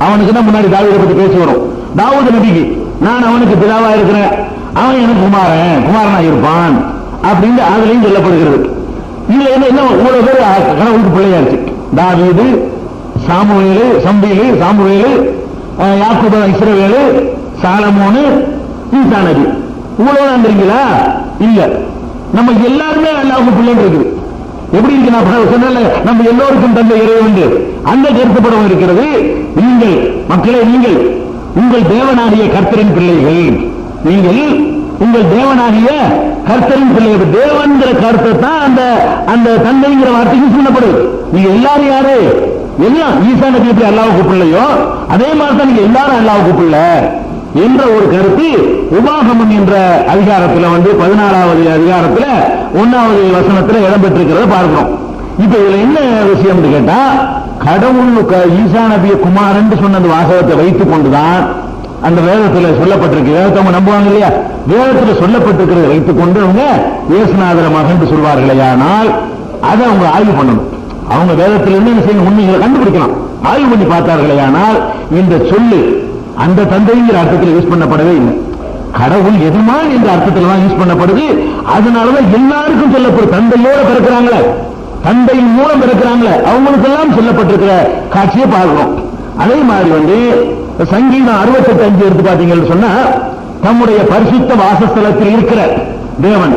அவனுக்கு தான் முன்னாடி தாவீதை பத்தி பேசி வரும். தாவூது நபிக்கு நான் அவனுக்கு பிதாவாக இருக்கிறேன், அவன் எனக்கு குமாரனா இருப்பான் அப்படின்னு அதுலயும் சொல்லப்படுகிறது. இதுல என்ன இவ்வளவு பேர் கடவுளுக்கு பிள்ளையாச்சு. தாவீது, சாமுவேலு, யாக்கோபு, இஸ்ரவேலு, சாலமோனு, ஈசா நபி. இவ்வளவு தெரியுங்களா? இல்ல, நம்ம எல்லாருமே அல்லாஹ்வுக்கு பிள்ளைங்க இருக்குது. எப்படி இருக்கு? நான் சொன்னல, நம்ம எல்லோருக்கும் தந்தை இறைவன் அந்த கருத்துப்படம் இருக்கிறது. நீங்கள் மக்களே, நீங்கள் உங்கள் தேவனாகிய கர்த்தரின் பிள்ளைகள், நீங்கள் உங்கள் தேவனாகிய கர்த்தரின் பிள்ளைகள். தேவன்கிற கருத்தை தான் அந்த தந்தைங்கிற வார்த்தைக்கு சொல்லப்படுது. நீங்க எல்லாரும் யாரு? எல்லாம் ஈசா நபி எப்படி அல்லாஹ்வுக்கு பிள்ளையோ அதே மாதிரி தான் நீங்க எல்லாரும் அல்லாஹ்வுக்கு பிள்ளை என்ற ஒரு கருத்து உபாகமம் என்ற அதிகாரத்தில் 14வது அதிகாரத்தில் 1வது வசனத்தில் இடம்பெற்றிருக்கிறத பார்க்கிறோம். இப்ப இதுல என்ன விஷயம் கேட்டா, கடவுள் ஈசா நபிய குமாரன் சொன்ன அந்த வாசகத்தை வைத்துக் கொண்டுதான் அந்த வேதத்தில் சொல்லப்பட்டிருக்கு. வேதத்தை அவங்க நம்புவாங்க இல்லையா? வேதத்தில் சொல்லப்பட்டிருக்கிறத வைத்துக் கொண்டு அவங்க இயேசுநாதர மகன் சொல்வார்களே, ஆனால் அதை அவங்க ஆய்வு பண்ணணும். அவங்க வேதத்தில் என்ன செய்யணும், உண்மைகளை கண்டுபிடிக்கலாம். ஆய்வு பண்ணி பார்த்தார்களே, ஆனால் இந்த சொல்லு அந்த தந்தைங்கிற அர்த்தத்தில் யூஸ் பண்ணப்படவே இல்லை. கடவுள் எஜமான் என்ற அர்த்தத்தில் தான் யூஸ் பண்ணப்படுது. அதனாலதான் எல்லாருக்கும் சொல்லப்படும். தந்தையோட பிறக்கிறாங்களே, தந்தையின் மூலம் பிறக்கிறாங்களே, அவங்களுக்கெல்லாம் சொல்லப்பட்டிருக்கிற காட்சியை பார்க்கிறோம். அதே மாதிரி சங்கீதம் 68:5 எடுத்து பார்த்தீங்கன்னு சொன்னா, தம்முடைய பரிசுத்த வாசஸ்தலத்தில் இருக்கிற தேவன்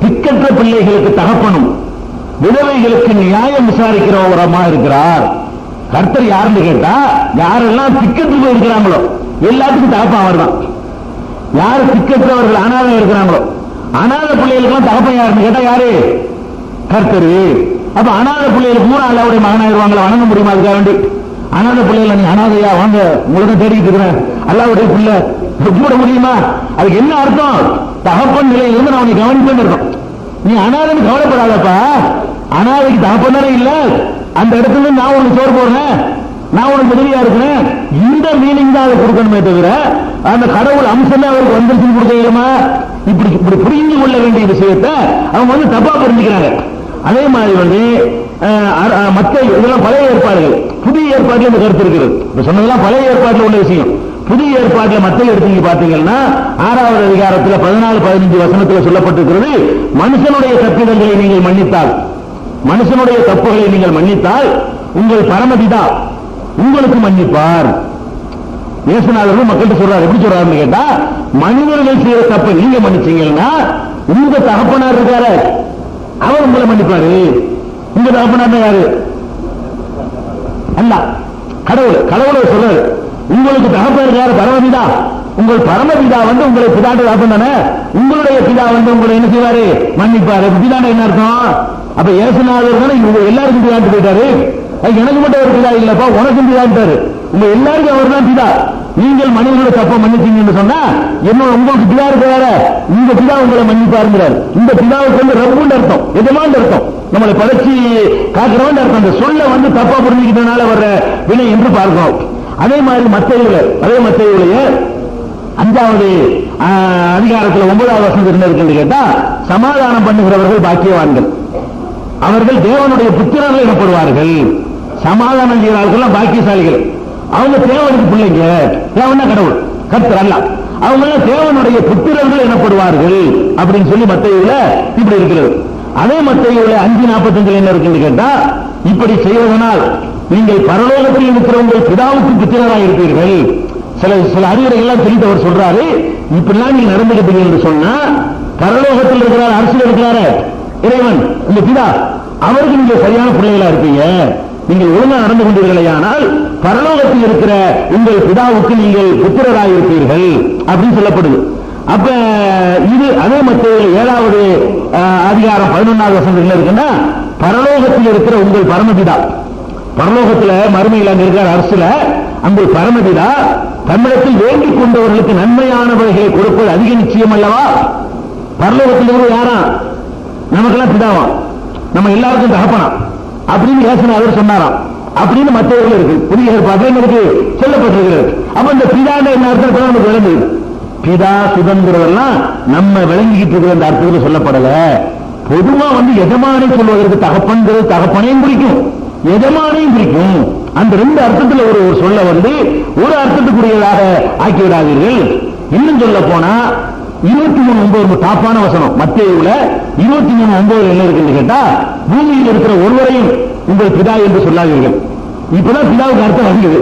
திக்கற்ற பிள்ளைகளுக்கு தகப்பனும் விதவைகளுக்கு நியாயம் விசாரிக்கிறவரமா இருக்கிறார். கர்த்தர் யாருன்னு கேட்டா, யாரெல்லாம் திக்கற்று போய் இருக்கிறாங்களோ எல்லாத்துக்கும் தகப்பன் அவர் தான். யாரு திக்கற்றவர்கள் அனாதை இருக்கிறாங்களோ, அனாத பிள்ளைகளுக்கு தகப்பன் யாருன்னு கேட்டா யாரு? கர்த்தர். அப்ப அனாத பிள்ளைகளுக்கு மூணு அல்லாவுடைய மகனாயிருவாங்களா? வணங்க முடியுமா? அதுக்காக வேண்டி அனாத பிள்ளைகள் நீ அனாதையா வாங்க உங்களுக்கு தேடிட்டு இருக்கிறேன் அல்லாவுடைய பிள்ளை கூட முடியுமா? அதுக்கு என்ன அர்த்தம்? தகப்பன் நிலையிலிருந்து நான் உன்னை கவனிப்பேன் இருக்கும். நீ அனாதைன்னு கவலைப்படாதப்பா, அனாதைக்கு தகப்பன் தானே இல்ல, அந்த இடத்துல நான் உனக்கு சோறு போடுறேன், நான் உனக்கு உதவியா இருக்கிறேன், இந்த மீனிங் தான் அதை கொடுக்கணுமே தவிர அந்த கடவுள் அம்சமே அவருக்கு வந்துருச்சுன்னு கொடுக்கணுமா? இப்படி புரிந்து கொள்ள வேண்டிய விஷயத்தை அவங்க தப்பா புரிஞ்சுக்கிறாங்க. அதே மாதிரி மற்ற இதெல்லாம் பழைய ஏற்பாடுகள், புதிய ஏற்பாட்டில் இந்த கருத்து இருக்கிறது. இப்ப சொன்னதெல்லாம் பழைய ஏற்பாட்டில் உள்ள விஷயம். புதிய ஏற்பாட்டில் மற்ற எடுத்து பார்த்தீங்கன்னா 6வது அதிகாரத்தில் 14-15 வசனத்தில் சொல்லப்பட்டிருக்கிறது, மனுஷனுடைய தப்பிதங்களை நீங்கள் மன்னித்தால், மனுஷனுடைய தப்புகளை நீங்கள் மன்னித்தால் உங்கள் பரமபிதா உங்களுக்கு மன்னிப்பார். இயேசுநாதர் மக்கள்கிட்ட சொல்றாரு. எப்படி சொல்றாருன்னு கேட்டா, மனிதர்கள் செய்யற தப்பை நீங்க மன்னிச்சீங்கன்னா உங்க தகப்பனார் இருக்காரு, அவர் உங்களை மன்னிப்பாரு. உங்க தகப்பனார் யாரு? அல்ல, கடவுளை சொல்றாரு. உங்களுக்கு தகப்பன் இருக்காரு பரமபிதா, உங்கள் பரமபிதா உங்களை பிதாட்ட தகப்பன் தானே, உங்களுடைய பிதா உங்களை என்ன செய்வாரு? மன்னிப்பாரு. பிதாண்ட என்ன அர்த்தம்? அப்ப இயேசுநாதர் தானே எல்லாருக்கும் பிதாட்டு போயிட்டாரு. எனக்கு மட்டும் ஒரு பிதா இல்லப்பா, உனக்கும் பிதாட்டாரு. உங்க எல்லாருக்கும் அவர் தான் பிதா. நீங்கள் மனிதர்களோட தப்ப மன்னிச்சீங்கன்னு சொன்னா என்ன உங்களுக்கு பிதா இருக்கிறார, இந்த பிதா உங்களை மன்னிப்பாருங்கிறார். இந்த பிதாவுக்கு ரப்புன்னு அர்த்தம், எஜமான் அர்த்தம், நம்மளை படைச்சி காக்கிறவன் அர்த்தம். அந்த சொல்ல தப்பா புரிஞ்சுக்கிட்டனால வர்ற வினை என்று பார்க்கிறோம். அதே மாதிரி மத்தேயுவிலே 5வது அதிகாரத்தில் 9வது வசனத்தில் இருக்கு கேட்டா, சமாதானம் பண்ணுகிறவர்கள் பாக்கியவான்கள், அவர்கள் தேவனுடைய புத்திரர்கள் எனப்படுவார்கள். சமாதானம் செய்கிறார்கள் பாக்கியசாலிகள், அவங்க தேவனுக்கு பிள்ளைங்க. தேவனா கடவுள், கர்த்தர் அல்லாஹ், அவங்க தேவனுடைய புத்திரர்கள் எனப்படுவார்கள் அப்படின்னு சொல்லி மத்தேயுல இப்படி இருக்கிறது. அதே மத்தேயுல 5:45 என்ன இருக்குன்னு கேட்டா, இப்படி செய்வதனால் நீங்கள் பரலோகத்தில் இருக்கிற உங்கள் பிதாவுக்கு புத்திரராக இருப்பீர்கள். சில அறிவுரைகள்லாம் சொல்லிட்டு அவர் சொல்றாரு, இப்படிலாம் நீங்க நடந்துக்கிட்டீங்க என்று சொன்னா, பரலோகத்தில் இருக்கிறார், அரசியல் இருக்கிறாரு இறைவன், இந்த பிதா, அவருக்கு நீங்க சரியான பிள்ளைகளா இருப்பீங்க. நீங்கள் ஒழுங்கா நடந்து கொண்டீர்களேயானால் பரலோகத்தில் இருக்கிற உங்கள் பிதாவுக்கு நீங்கள் புத்திரராக இருப்பீர்கள் அப்படின்னு சொல்லப்படுது. அப்ப இது அதே மத்திய 7வது அதிகாரம் 11வது வசனத்தில் இருக்குன்னா, பரலோகத்தில் இருக்கிற உங்கள் பரமபிதா, பரலோகத்துல மறுமையில் அங்க இருக்கிற அரசுல அங்கு பரமபிதா தம்மிடத்தில் வேண்டிக் கொண்டவர்களுக்கு நன்மையானவர்களை கொடுப்பது அதிக நிச்சயம் அல்லவா? பரலோகத்தில் இருக்கிற யாரா? நமக்கெல்லாம் பிதாவா, நம்ம எல்லாருக்கும் தகப்பனா அப்படின்னு யோசனை சொன்னாராம். அப்படின்னு மற்றவர்கள் இருக்கு, புதிய ஏற்பாட்டில் நமக்கு சொல்லப்பட்டிருக்கிறது. அப்ப இந்த பிதாண்ட என்ன அர்த்தம் நமக்கு விளங்குது. பிதா சுதந்திரம் நம்ம விளங்கிக்கிட்டு இருக்கிற அந்த அர்த்தத்தில் சொல்லப்படல. பொதுவா எஜமானை சொல்வதற்கு தகப்பன்கிறது தகப்பனையும் குறிக்கும், எஜமானையும் குறிக்கும். அந்த 2 அர்த்தத்தில் ஒரு சொல்ல ஒரு அர்த்தத்துக்குரியதாக ஆக்கிவிடாதீர்கள். இன்னும் சொல்ல போனா 23:9 தாப்பான வசனம் மத்தேயுல 23:9 என்ன இருக்குன்னு கேட்டா, பூமியில் இருக்கிற ஒருவரையும் உங்கள் பிதா என்று சொல்லாதீர்கள். இப்பதான் பிதாவுக்கு அர்த்தம் வருகிறது.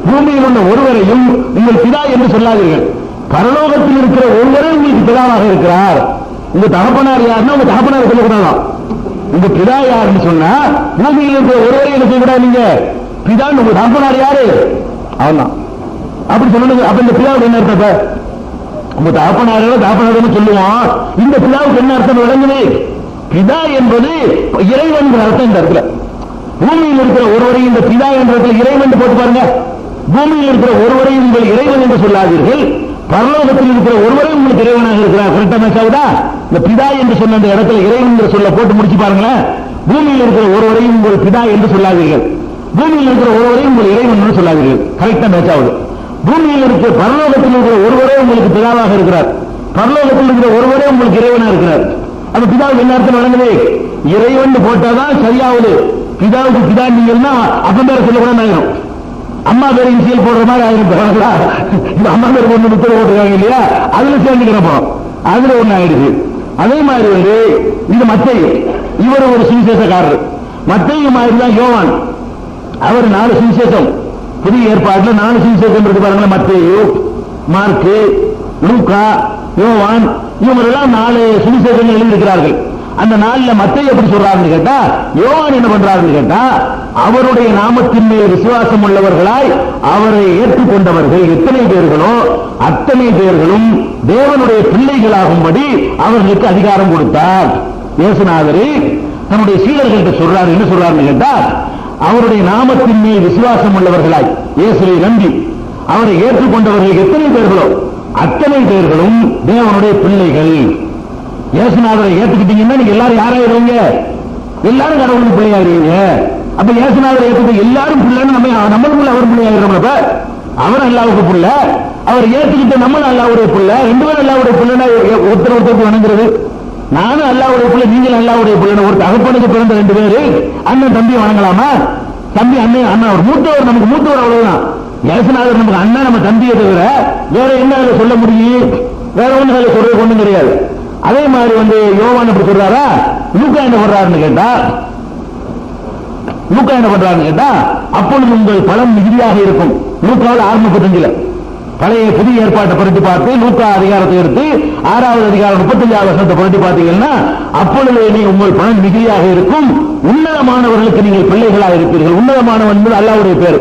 பூமியில் உள்ள ஒருவரையும் உங்கள் பிதா என்று சொல்லாதீர்கள். பரலோகத்தில் இருக்கிற ஒருவரே உங்களுக்கு பிதாவாக இருக்கிறார். உங்க தகப்பனார் யாருன்னா உங்க தகப்பனார் சொல்லக்கூடாதான். உங்க பிதா யாருன்னு சொன்னா பூமியில் இருக்கிற ஒருவரை என்ன செய்யக்கூடாது, நீங்க பிதா உங்க தகப்பனார் யாரு அவன்தான் அப்படி சொல்லணும். அப்ப இந்த பிதாவுக்கு என்ன அர்த்தம்? உங்க தகப்பனார் சொல்லுவோம். இந்த பிதாவுக்கு என்ன அர்த்தம் விளங்குது? பிதா என்பது இறைவன் அர்த்தம். இந்த இடத்துல பூமியில் இருக்கிற ஒருவரை இந்த பிதா என்ற இடத்துல இறைவன் போட்டு பாருங்க. பூமியில் இருக்கிற ஒருவரை உங்கள் இறைவன் என்று சொல்லாதீர்கள், பரலோகத்தில் இருக்கிற ஒருவரை உங்களுக்கு இறைவனாக இருக்கிறார். கரெக்டா மேட்சாவுதா? இந்த பிதா என்று சொன்ன அந்த இடத்துல இறைவன் என்று சொல்ல போட்டு முடிச்சு பாருங்களேன். பூமியில் இருக்கிற ஒருவரையும் உங்கள் பிதா என்று சொல்லாதீர்கள், பூமியில் இருக்கிற ஒருவரையும் உங்கள் இறைவன் என்று சொல்லாதீர்கள். கரெக்டா மேட்சாவுது. பூமியில் இருக்கிற பரலோகத்தில் இருக்கிற ஒருவரே உங்களுக்கு பிதாவாக இருக்கிறார், பரலோகத்தில் இருக்கிற ஒருவரே உங்களுக்கு இறைவனாக இருக்கிறார். அந்த பிதாவுக்கு என்ன அர்த்தம் வழங்குது? இறைவன் போட்டாதான் சரியாவது. பிதாவுக்கு பிதா நீங்கன்னா அப்பன் பேரை சொல்லக்கூடாது ஆயிரும், அம்மா பேர் இன்சியல் போடுற மாதிரி ஆயிரும். அம்மா பேர் ஒண்ணு முத்திரை போட்டுருக்காங்க இல்லையா, அதுல சேர்ந்துக்கிறப்போ அதுல ஒண்ணு ஆயிடுது. அதே மாதிரி இது மத்தேயு, இவர் ஒரு சுவிசேஷக்காரர். மத்தேயு மாதிரி தான் யோவான், அவர் 4 சுவிசேஷம். புதிய ஏற்பாட்டில் 4 சுவிசேஷம் இருக்கு பாருங்களேன். மத்தேயு, மார்க்கு, லூக்கா, யோவான், இவங்க 4 சுவிசேஷங்கள் எழுதியிருக்கிறார்கள். அந்த 4ல மத்தேயு எப்படி சொல்றாருன்னு கேட்டா, யோவான் என்ன பண்றாருன்னு கேட்டா, அவருடைய நாமத்தின் மேல் விசுவாசம் உள்ளவர்களாய் அவரை ஏற்றுக்கொண்டவர்கள் எத்தனை பேர்களோ அத்தனை பேர்களும் தேவனுடைய பிள்ளைகளாகும்படி அவர்களுக்கு அதிகாரம் கொடுத்தார். இயேசுநாதரே தன்னுடைய சீடர்கள்ட்ட சொல்றாரு. என்ன சொல்றாருன்னு கேட்டா, அவருடைய நாமத்தின் மேல் விசுவாசம் உள்ளவர்களாய் இயேசுவை நம்பி அவரை ஏற்றுக்கொண்டவர்கள் எத்தனை பேர்களோ அத்தனை பேர்களும் தேவனுடைய பிள்ளைகள். இயேசுநாதரை ஏற்றுக்கிட்டீங்கன்னா நீங்க எல்லாரும் யாராயிருவீங்க? எல்லாரும் கடவுளுக்கு பிள்ளையாயிருவீங்க. அப்ப இயேசுநாதரை ஏற்றுக்கிட்டு எல்லாரும் பிள்ளைன்னு நம்மளுக்குள்ள அவர் பிள்ளையாகிறோம். அவர் அல்லாவுக்கு பிள்ளை, அவர் ஏற்றுக்கிட்ட நம்மளும் அல்லாவுடைய பிள்ளை. 2 பேரும் அல்லாவுடைய பிள்ளைன்னா ஒருத்தருக்கு வணங்குறது. நானும் அல்லாவுடைய பிள்ளை, நீங்களும் அல்லாவுடைய பிள்ளை. ஒரு தகப்பனுக்கு பிறந்த 2 பேரு அண்ணன் தம்பி வணங்கலாமா? தம்பி அண்ணன், அண்ணன் ஒரு மூத்தவர், நமக்கு மூத்தவர், அவ்வளவுதான். இயேசுநாதர் நமக்கு அண்ணன், நம்ம தம்பியை தவிர வேற என்ன அதில் சொல்ல முடியும்? வேற ஒண்ணு அதில் சொல்றது ஒண்ணும் கிடையாது. அதே மாதிரி யோவான் எப்படி சொல்றாரா, லூக்கா என்ன பண்றாருன்னு கேட்டா, அப்பொழுது உங்கள் பலம் மிகுதியாக இருக்கும். லூக்காவில் 6:35 பழைய புதிய ஏற்பாட்டை புரட்டி பார்த்து லூக்கா அதிகாரத்தை எடுத்து 6வது அதிகாரம் 35வது வசனத்தை புரட்டி பார்த்தீங்கன்னா, அப்பொழுது உங்கள் பலன் மிகுதியாக இருக்கும், உன்னதமானவர்களுக்கு நீங்கள் பிள்ளைகளாக இருப்பீர்கள். உன்னதமானவன் என்பது அல்லாஹ்வுடைய பேர்.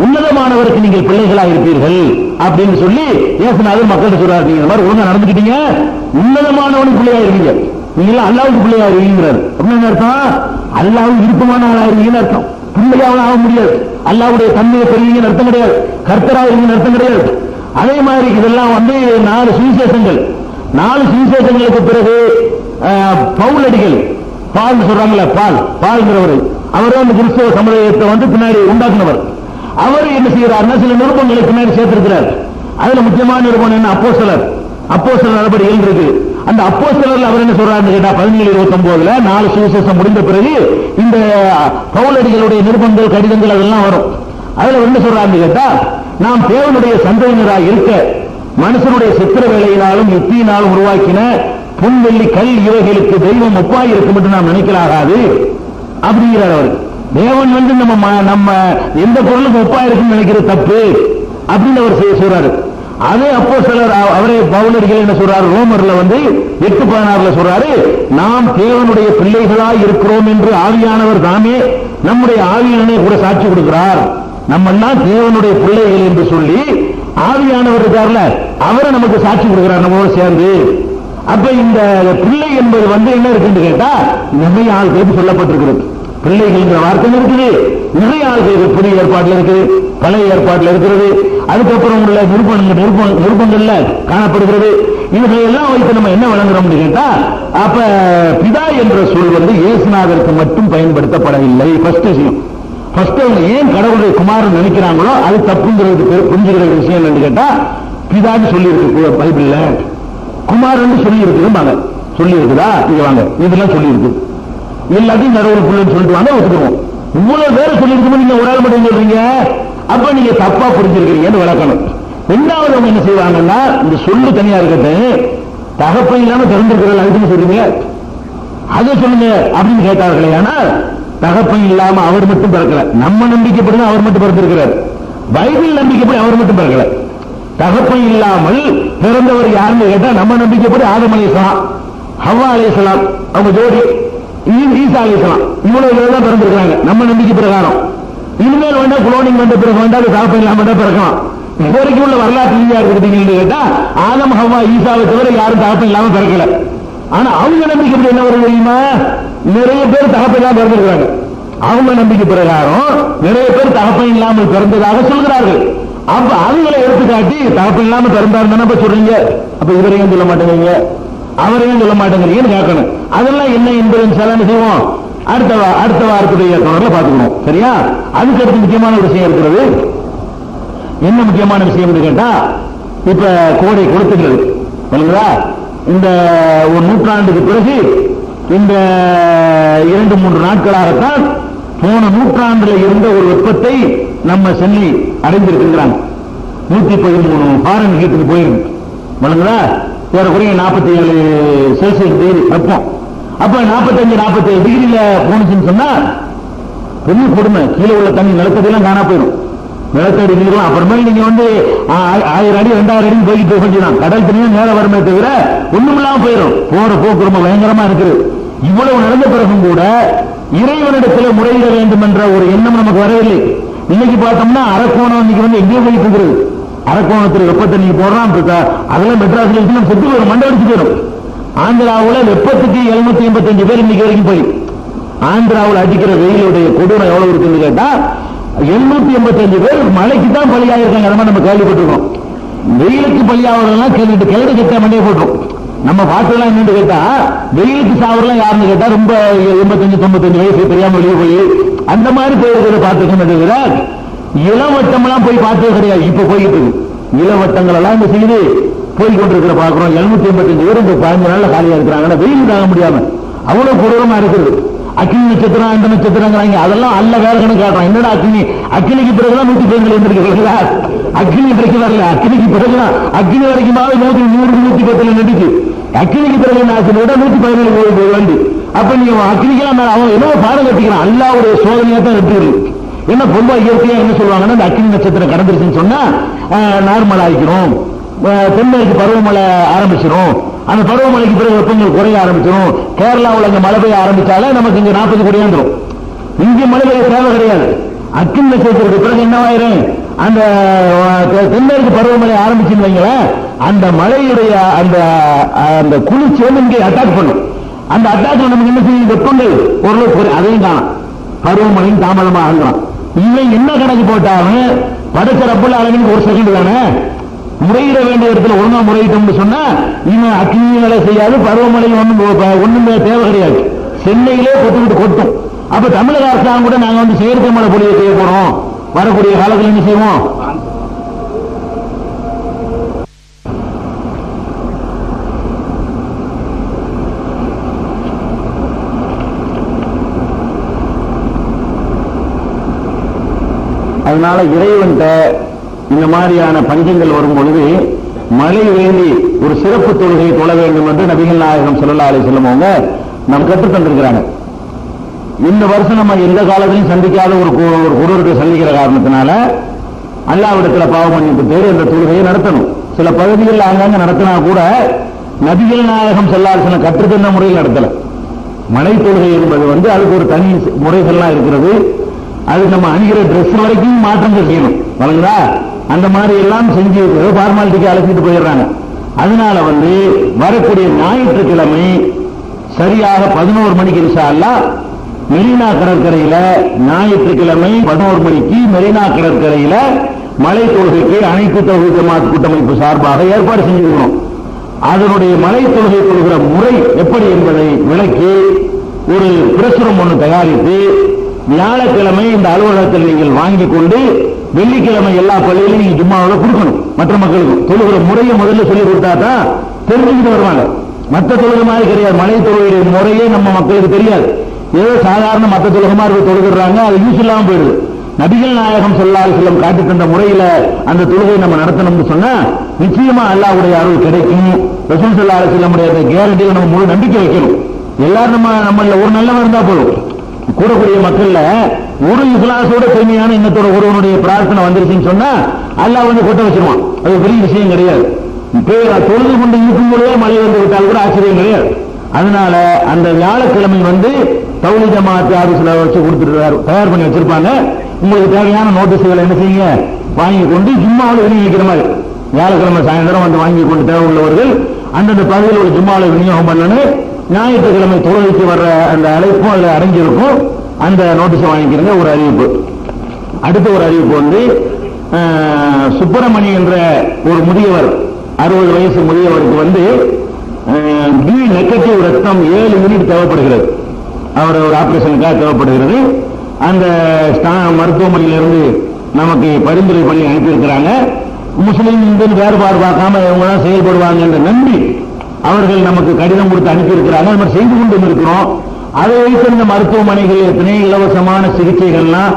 உன்னதமானவருக்கு நீங்கள் பிள்ளைகளாக இருப்பீர்கள் அப்படின்னு சொல்லி இயேசுநாதர் மக்கள்கிட்ட சொல்றாரு. நீங்க இந்த மாதிரி ஒழுங்கா நடந்துக்கிட்டீங்க, உன்னதமானவனுக்கு பிள்ளையா இருக்கீங்க, நீங்க அல்லாஹ்வுக்கு பிள்ளையா இருக்கீங்கிறார். அப்படின்னு அர்த்தம் அல்லாஹ்வுக்கு விருப்பமானவர்களாக இருக்கீங்கன்னு அர்த்தம். பிள்ளையாவும் ஆக முடியாது, அல்லாஹ்வுடைய தன்மையை பெறுவீங்கன்னு அர்த்தம் கிடையாது, கர்த்தராக இருக்கீங்கன்னு அர்த்தம் கிடையாது. அதே மாதிரி இதெல்லாம் 4 சுவிசேஷங்கள். 4 சுவிசேஷங்களுக்கு பிறகு பவுலடிகள், பால் சொல்றாங்கல்ல, பால்ங்கிறவர், அவர் அந்த கிறிஸ்தவ சமுதாயத்தை பின்னாடி உண்டாக்குனவர். அவர் என்ன செய்யறாருன்னா சில நிருபங்களை பின்னாடி சேர்த்திருக்கிறார். அதுல முக்கியமான நிருபம் என்ன? அப்போஸ்தலர். அப்போஸ்தலர் நடபடிகள் இருக்கு. அந்த அப்போஸ்தலர்ல அவர் என்ன சொல்றாருன்னு கேட்டா 17:29 4 சுவிசேஷம் முடிந்த பிறகு இந்த பவுலடிகளுடைய நிருபங்கள் கடிதங்கள் அதெல்லாம் வரும். அதுல என்ன சொல்றாருன்னு கேட்டா, நாம் தேவனுடைய சந்ததியினராக இருக்க மனுஷனுடைய சித்திர வேலையினாலும் யுக்தியினாலும் உருவாக்கின புன்வெள்ளி கல் இவைகளுக்கு தெய்வம் ஒப்பாய் இருக்கும் என்று நாம் நினைக்கலாகாது அப்படிங்கிறார் அவர். தேவன் நம்ம எந்த பொருளுக்கு ஒப்பா இருக்குன்னு நினைக்கிறது தப்பு அப்படின்னு அவர் சொல்றாரு. அதே அப்போஸ்தலர் அவரே பவுலடிகள் என்ன சொல்றாரு, ரோமர்ல 8:16 சொல்றாரு, நாம் தேவனுடைய பிள்ளைகளாய் இருக்கிறோம் என்று ஆவியானவர் தாமே நம்முடைய ஆவியானே கூட சாட்சி கொடுக்கிறார். நம்ம எல்லாம் தேவனுடைய பிள்ளைகள் என்று சொல்லி ஆவியானவர் இருக்கார்ல, அவரை நமக்கு சாட்சி கொடுக்கிறார் நம்மளோட சேர்ந்து. அப்ப இந்த பிள்ளை என்பது என்ன இருக்குன்னு கேட்டா, நிறைய ஆள்களுக்கு சொல்லப்பட்டிருக்கிறது. பிள்ளைகள் வார்த்தை இருக்குது, நிறைய ஆள்களுக்கு புதிய ஏற்பாட்டில் இருக்குது, பழைய ஏற்பாட்டில் இருக்கிறது, அதுக்கப்புறம் உள்ள நிருபங்கள்ல காணப்படுகிறது. இவர்களை எல்லாம் வைத்து நம்ம என்ன வழங்குறோம் கேட்டா, அப்ப பிதா என்ற சொல் இயேசுநாதருக்கு மட்டும் பயன்படுத்தப்படவில்லை. ஃபர்ஸ்ட் விஷயம். ஃபர்ஸ்ட் அவங்க ஏன் கடவுளுடைய குமாரன் நினைக்கிறாங்களோ அது தப்புங்கிறது புரிஞ்சுக்கிற விஷயம் என்னன்னு கேட்டா, பிதான்னு சொல்லி இருக்கு பைபிள்ல, குமாரன் சொல்லி இருக்குதும்பாங்க. சொல்லி இருக்குதா, இங்க வாங்க, இதெல்லாம் சொல்லி இருக்கு, எல்லாத்தையும் கடவுள் பிள்ளைன்னு சொல்லிட்டு வாங்க ஒத்துக்குவோம். இவ்வளவு பேரை சொல்லி இருக்கும்போது நீங்க ஒரு ஆள் மட்டும் சொல்றீங்க, அப்ப நீங்க தப்பா புரிஞ்சிருக்கீங்கன்னு விளக்கணும். ரெண்டாவது அவங்க என்ன செய்வாங்கன்னா, இந்த சொல்லு தனியா இருக்கட்டும், தகப்பன் இல்லாம திறந்திருக்கிறாள் அதுன்னு சொல்றீங்க, அதை சொல்லுங்க அப்படின்னு கேட்டார்களே. ஆனா தகப்பன் இல்லாம அவர் மட்டும் பிறக்கல, நம்ம நம்பிக்கைப்படி அவர் மட்டும் பிறந்திருக்கிறார். பைபிள் நம்பிக்கைப்படி அவர் மட்டும் பிறக்கல. தகப்பன் இல்லாமல் பிறந்தவர் யாருன்னு கேட்டா, நம்ம நம்பிக்கைப்படி ஆதம் அலைஹிஸ்ஸலாம், ஹவ்வா அலைஹிஸ்ஸலாம், அவங்க ஜோடி ஈசா அலைஹிஸ்ஸலாம், இவ்வளவு தான் பிறந்திருக்கிறாங்க நம்ம நம்பிக்கை பிரகாரம். இனிமேல் வேண்டாம் குளோனிங் வந்த பிறகு வேண்டாம் தகப்பன் இல்லாம தான் பிறக்கலாம். இது வரைக்கும் உள்ள வரலாற்று ரீதியா இருக்கிறீங்கன்னு கேட்டா, ஆதம் ஹவ்வா ஈசாவை தவிர யாரும் தகப்பன் இல்லாம பிறக்கல. ஆனா அவங்க நம்பிக்கை என்ன வருது தெரியுமா, நிறைய பேர் தகப்பன் இல்லாம பிறந்திருக்கிறாங்க. அவங்க நம்பிக்கை பிரகாரம் நிறைய பேர் தகப்பன் இல்லாமல் பிறந்ததாக சொல்கிறார்கள். அப்ப அவங்களை எடுத்துக்காட்டி தகப்பன் இல்லாம பிறந்தாருன்னு சொல்றீங்க, அப்ப இவரையும் சொல்ல மாட்டேங்க அவரையும் சொல்ல மாட்டேங்கிறீங்கன்னு கேட்கணும். அதெல்லாம் என்ன என்பதை செய்வோம் அடுத்த வாரத்துடைய தொடர்ல பார்த்துக்கணும். சரியா? அதுக்கு அடுத்து முக்கியமான ஒரு விஷயம் இருக்கிறது. என்ன முக்கியமான விஷயம் கேட்டா, இப்ப கோடை கொடுத்துக்கிறது இந்த ஒரு நூற்றாண்டுக்கு பிறகு இந்த 2-3 நாட்களாகத்தான் போன நூற்றாண்டுல இருந்த ஒரு வெப்பத்தை நம்ம சென்னை அடைந்திருக்கிறாங்க. 113 ஃபாரன்ஹீட்டுக்கு போயிருக்கு. வழங்குதா? ஏறக்குறைய 47 செல்சியஸ் டிகிரி வெப்பம். அப்ப 45-47 டிகிரியில போனுச்சுன்னு சொன்னா பெரிய கொடுமை. கீழே உள்ள தண்ணி நிலத்தடியெல்லாம் காணா போயிடும். நிலத்தடி நீரும் அப்புறமே நீங்க 1000 அடி 2000 அடி போய்கிட்டு கொஞ்சம் கடல் தண்ணியும் நேர வருமே தவிர ஒண்ணுமில்லாம போயிடும். போற போக்கு ரொம்ப பயங்கரமா இருக்குது. இவ்வளவு நடந்த பிறகும் கூட இறைவனிடத்தில் முறையிட வேண்டும் என்ற ஒரு எண்ணம் நமக்கு வரவில்லை. இன்னைக்கு பார்த்தோம்னா அரக்கோணம் இன்னைக்கு எங்கேயோ போயிட்டு இருக்குது. அரக்கோணத்தில் வெப்பத்தை நீங்க போடுறான், அதெல்லாம் மெட்ராஸ்ல இருந்து செத்து போயிடும், மண்டை அடிச்சு போயிடும். ஆந்திராவுல வெப்பத்துக்கு 785 பேர் இன்னைக்கு வரைக்கும் போய் ஆந்திராவில் அடிக்கிற வெயிலுடைய கொடூரம் எவ்வளவு இருக்குன்னு கேட்டா 785 பேர் மழைக்கு தான் பலியாயிருக்காங்க. அதெல்லாம் நம்ம கேள்விப்பட்டிருக்கோம். வெயிலுக்கு பலியாவதெல்லாம் கேள்விட்டு கிளடு கட்ட மண்டையை போட்டோம். நம்ம பாட்டுலாம் என்னன்னு கேட்டா, வெயிலுக்கு சாவரெல்லாம் யாருன்னு கேட்டா ரொம்ப 85-95 வயசு தெரியாம வெளியே போய் அந்த மாதிரி போயிருக்கிறத பார்த்துக்கணும். தவிர இளவட்டம்லாம் போய் பார்த்தது கிடையாது. இப்ப போயிட்டு இருக்கு இளவட்டங்கள் எல்லாம் இந்த செய்து போய் கொண்டிருக்கிற பாக்குறோம். 785 பேர் இந்த 15 நாள்ல காலியா இருக்கிறாங்க. வெயில் தாங்க முடியாம அவ்வளவு கொடூரமா இருக்குது. அக்னி நட்சத்திரம் அந்த நட்சத்திரங்கிறாங்க, அதெல்லாம் அல்ல வேற கணக்கு காட்டுறோம். என்னடா அக்னிக்கு பிறகுதான் 110 இருந்திருக்கு. அக்னி பிறகு வரல, அக்னிக்கு பிறகுதான் அக்னி வரைக்கும் 100-110 நடிச்சு அக்னிக்கு பிறகு என்ன ஆச்சு 117 போய் வந்து. அப்ப நீங்க அக்னிக்கெல்லாம் அவன் என்ன பாடம் கட்டிக்கிறான், அல்லாவுடைய சோதனையா தான் வெற்றி இருக்கு. என்ன பொதுவா இயற்கையா என்ன சொல்லுவாங்கன்னா, இந்த அக்னி நட்சத்திரம் கடந்துருச்சுன்னு சொன்னா நார்மல் ஆகிக்கிறோம், தென்மேற்கு பருவமழை ஆரம்பிச்சிடும். அந்த பருவமழைக்கு பிறகு வெப்பங்கள் குறைய ஆரம்பிச்சிடும். கேரளாவில் அங்க மழை பெய்ய ஆரம்பிச்சாலே நமக்கு இங்க 40 கோடி வந்துடும். இங்க மழை பெய்ய தேவை கிடையாது. அக்னி நட்சத்திரத்துக்கு பிறகு என்னவாயிரும், அந்த தென்மேற்கு பருவமழை ஆரம்பிச்சுன்னு வைங்களேன், அந்த மழையுடைய அந்த குளிர்ச்சி இங்கே அட்டாக் பண்ணும். அந்த அட்டாக் நமக்கு என்ன செய்யும், வெப்பங்கள் ஓரளவு அதையும் காணும், பருவமழையும் தாமதமாக ஆகலாம். இவன் என்ன கணக்கு போட்டாலும் படைச்ச ரப்புல் ஆலமீன் ஒரு செகண்ட் தானே, முறையிட வேண்டிய இடத்துல ஒழுங்கா முறையிட்டோம்னு சொன்னா இவன் அக்னி வேலை செய்யாது, பருவமழை ஒண்ணுமே தேவை கிடையாது. சென்னையிலே கொட்டுக்கிட்டு கொட்டும். அப்ப தமிழக அரசாங்கம் கூட நாங்க செயற்கை மழை பொழிய செய்ய போறோம். வரக்கூடிய காலத்தில் என்ன செய்வோம், அதனால இறைவன்கிட்ட இந்த மாதிரியான பஞ்சங்கள் வரும் பொழுது மழை வேண்டி ஒரு சிறப்பு தொழுகையை தொழ வேண்டும் என்று நபிகள் நாயகம் ஸல்லல்லாஹு அலைஹி வஸல்லம் அவங்க நம்ம கற்றுத் தந்திருக்கிறாங்க. இந்த வருஷம் நம்ம எந்த காலத்திலையும் சந்திக்காத ஒரு கொடூரத்தை சந்திக்கிற காரணத்தினால அல்லாஹ்விடத்தில் பாவ மன்னிப்பு தேடி அந்த தொழுகையை நடத்தணும். சில பகுதிகளில் அங்கங்க நடத்தினா கூட நபிகள் நாயகம் ஸல்லல்லாஹு அலைஹி வஸல்லம் கற்றுத் தந்த முறையில் நடத்தல. மழை தொழுகை என்பது அதுக்கு ஒரு தனி முறைகள்லாம் இருக்கிறது. அது நம்ம அணிகிற ட்ரெஸ் வரைக்கும் மாற்றங்கள் செய்யணும் வழங்குதா. அந்த மாதிரி எல்லாம் செஞ்சு ஃபார்மாலிட்டிக்கு அழைச்சிட்டு போயிடுறாங்க. அதனால வரக்கூடிய ஞாயிற்றுக்கிழமை சரியாக 11 மணிக்கு இன்ஷா அல்லாஹ் மெரினா கடற்கரையில ஞாயிற்றுக்கிழமை 11 மணிக்கு மெரினா கடற்கரையில மலை தொழுகைக்கு அனைத்து தௌஹீத் ஜமாத் கூட்டமைப்பு சார்பாக ஏற்பாடு செஞ்சிருக்கிறோம். அதனுடைய மலை தொழுகை கொள்கிற முறை எப்படி என்பதை விளக்கி ஒரு பிரசுரம் ஒன்று தயாரித்து வியாழக்கிழமை இந்த அலுவலகத்தில் நீங்கள் வாங்கி கொண்டு வெள்ளிக்கிழமை எல்லா பள்ளியிலும் நீங்க ஜும்மாவில் கொடுக்கணும். மற்ற மக்களுக்கு தொழுகிற முறையை முதல்ல சொல்லி கொடுத்தா தான் தெரிஞ்சுக்கிட்டு வருவாங்க. மற்ற தொழுகை மாதிரி கிடையாது. மலை தொழுகையுடைய முறையே நம்ம மக்களுக்கு தெரியாது. ஏதோ சாதாரண மற்ற தொழுகை மாதிரி தொழுகிறாங்க, அது யூஸ் இல்லாமல் போயிடுது. நபிகள் நாயகம் ஸல்லல்லாஹு அலைஹி வஸல்லம் காட்டி தந்த முறையில அந்த தொழுகை நம்ம நடத்தணும்னு சொன்னா நிச்சயமா அல்லாஹ்வுடைய அருள் கிடைக்கும். ரசூல் ஸல்லல்லாஹு அலைஹி வஸல்லம் கேரண்டியில நம்ம முழு நம்பிக்கை வைக்கணும். எல்லாரும் நம்மள ஒரு நல்லவன் இருந்தா போதும். கூடக்கூடிய மக்கள்ல ஒரு இஸ்லாசோட தூய்மையான இன்னத்தோட ஒருவனுடைய பிரார்த்தனை வந்துருச்சுன்னு சொன்னா அல்லாஹ் கொட்ட வச்சிருவான். அது பெரிய விஷயம் கிடையாது. தொழுது கொண்டு இருக்கும் பொழுதே மழை வந்து விட்டால் கூட ஆச்சரியம் கிடையாது. அதனால அந்த வியாழக்கிழமை தௌஹீத் ஜமாத் ஆபீஸ்ல வச்சு கொடுத்துட்டு தயார் பண்ணி வச்சிருப்பாங்க. உங்களுக்கு தேவையான நோட்டீஸ்களை என்ன செய்யுங்க வாங்கி கொண்டு ஜும்மாவில் விநியோகிக்கிற மாதிரி வியாழக்கிழமை சாயந்தரம் வாங்கி கொண்டு தேவை உள்ளவர்கள் அந்தந்த பகுதியில் ஒரு ஜும்மாவில் விநியோகம் பண்ணணும். ஞாயிற்றுக்கிழமை தொழுகைக்கு வர்ற அந்த அழைப்பும் அதுல அடங்கியிருக்கும். அந்த நோட்டீஸை வாங்கிக்கிறங்க. ஒரு அறிவிப்பு. அடுத்த ஒரு அறிவிப்பு சுப்பிரமணி என்ற ஒரு முதியவர் 60 வயசு முதியவருக்கு பி நெகட்டிவ் ரத்தம் 7 யூனிட் தேவைப்படுகிறது. அவர் ஒரு ஆபரேஷனுக்காக தேவைப்படுகிறது. அந்த மருத்துவமனையிலிருந்து நமக்கு பரிந்துரை பண்ணி அனுப்பியிருக்கிறாங்க. முஸ்லீம் இந்து வேறுபாடு பார்க்காம இவங்க தான் செயல்படுவாங்க என்ற நம்பி அவர்கள் நமக்கு கடிதம் கொடுத்து அனுப்பியிருக்கிறாங்க. நம்ம செய்து கொண்டு இருக்கிறோம். அதை வைத்து இந்த மருத்துவமனைகள் எத்தனை இலவசமான சிகிச்சைகள்லாம்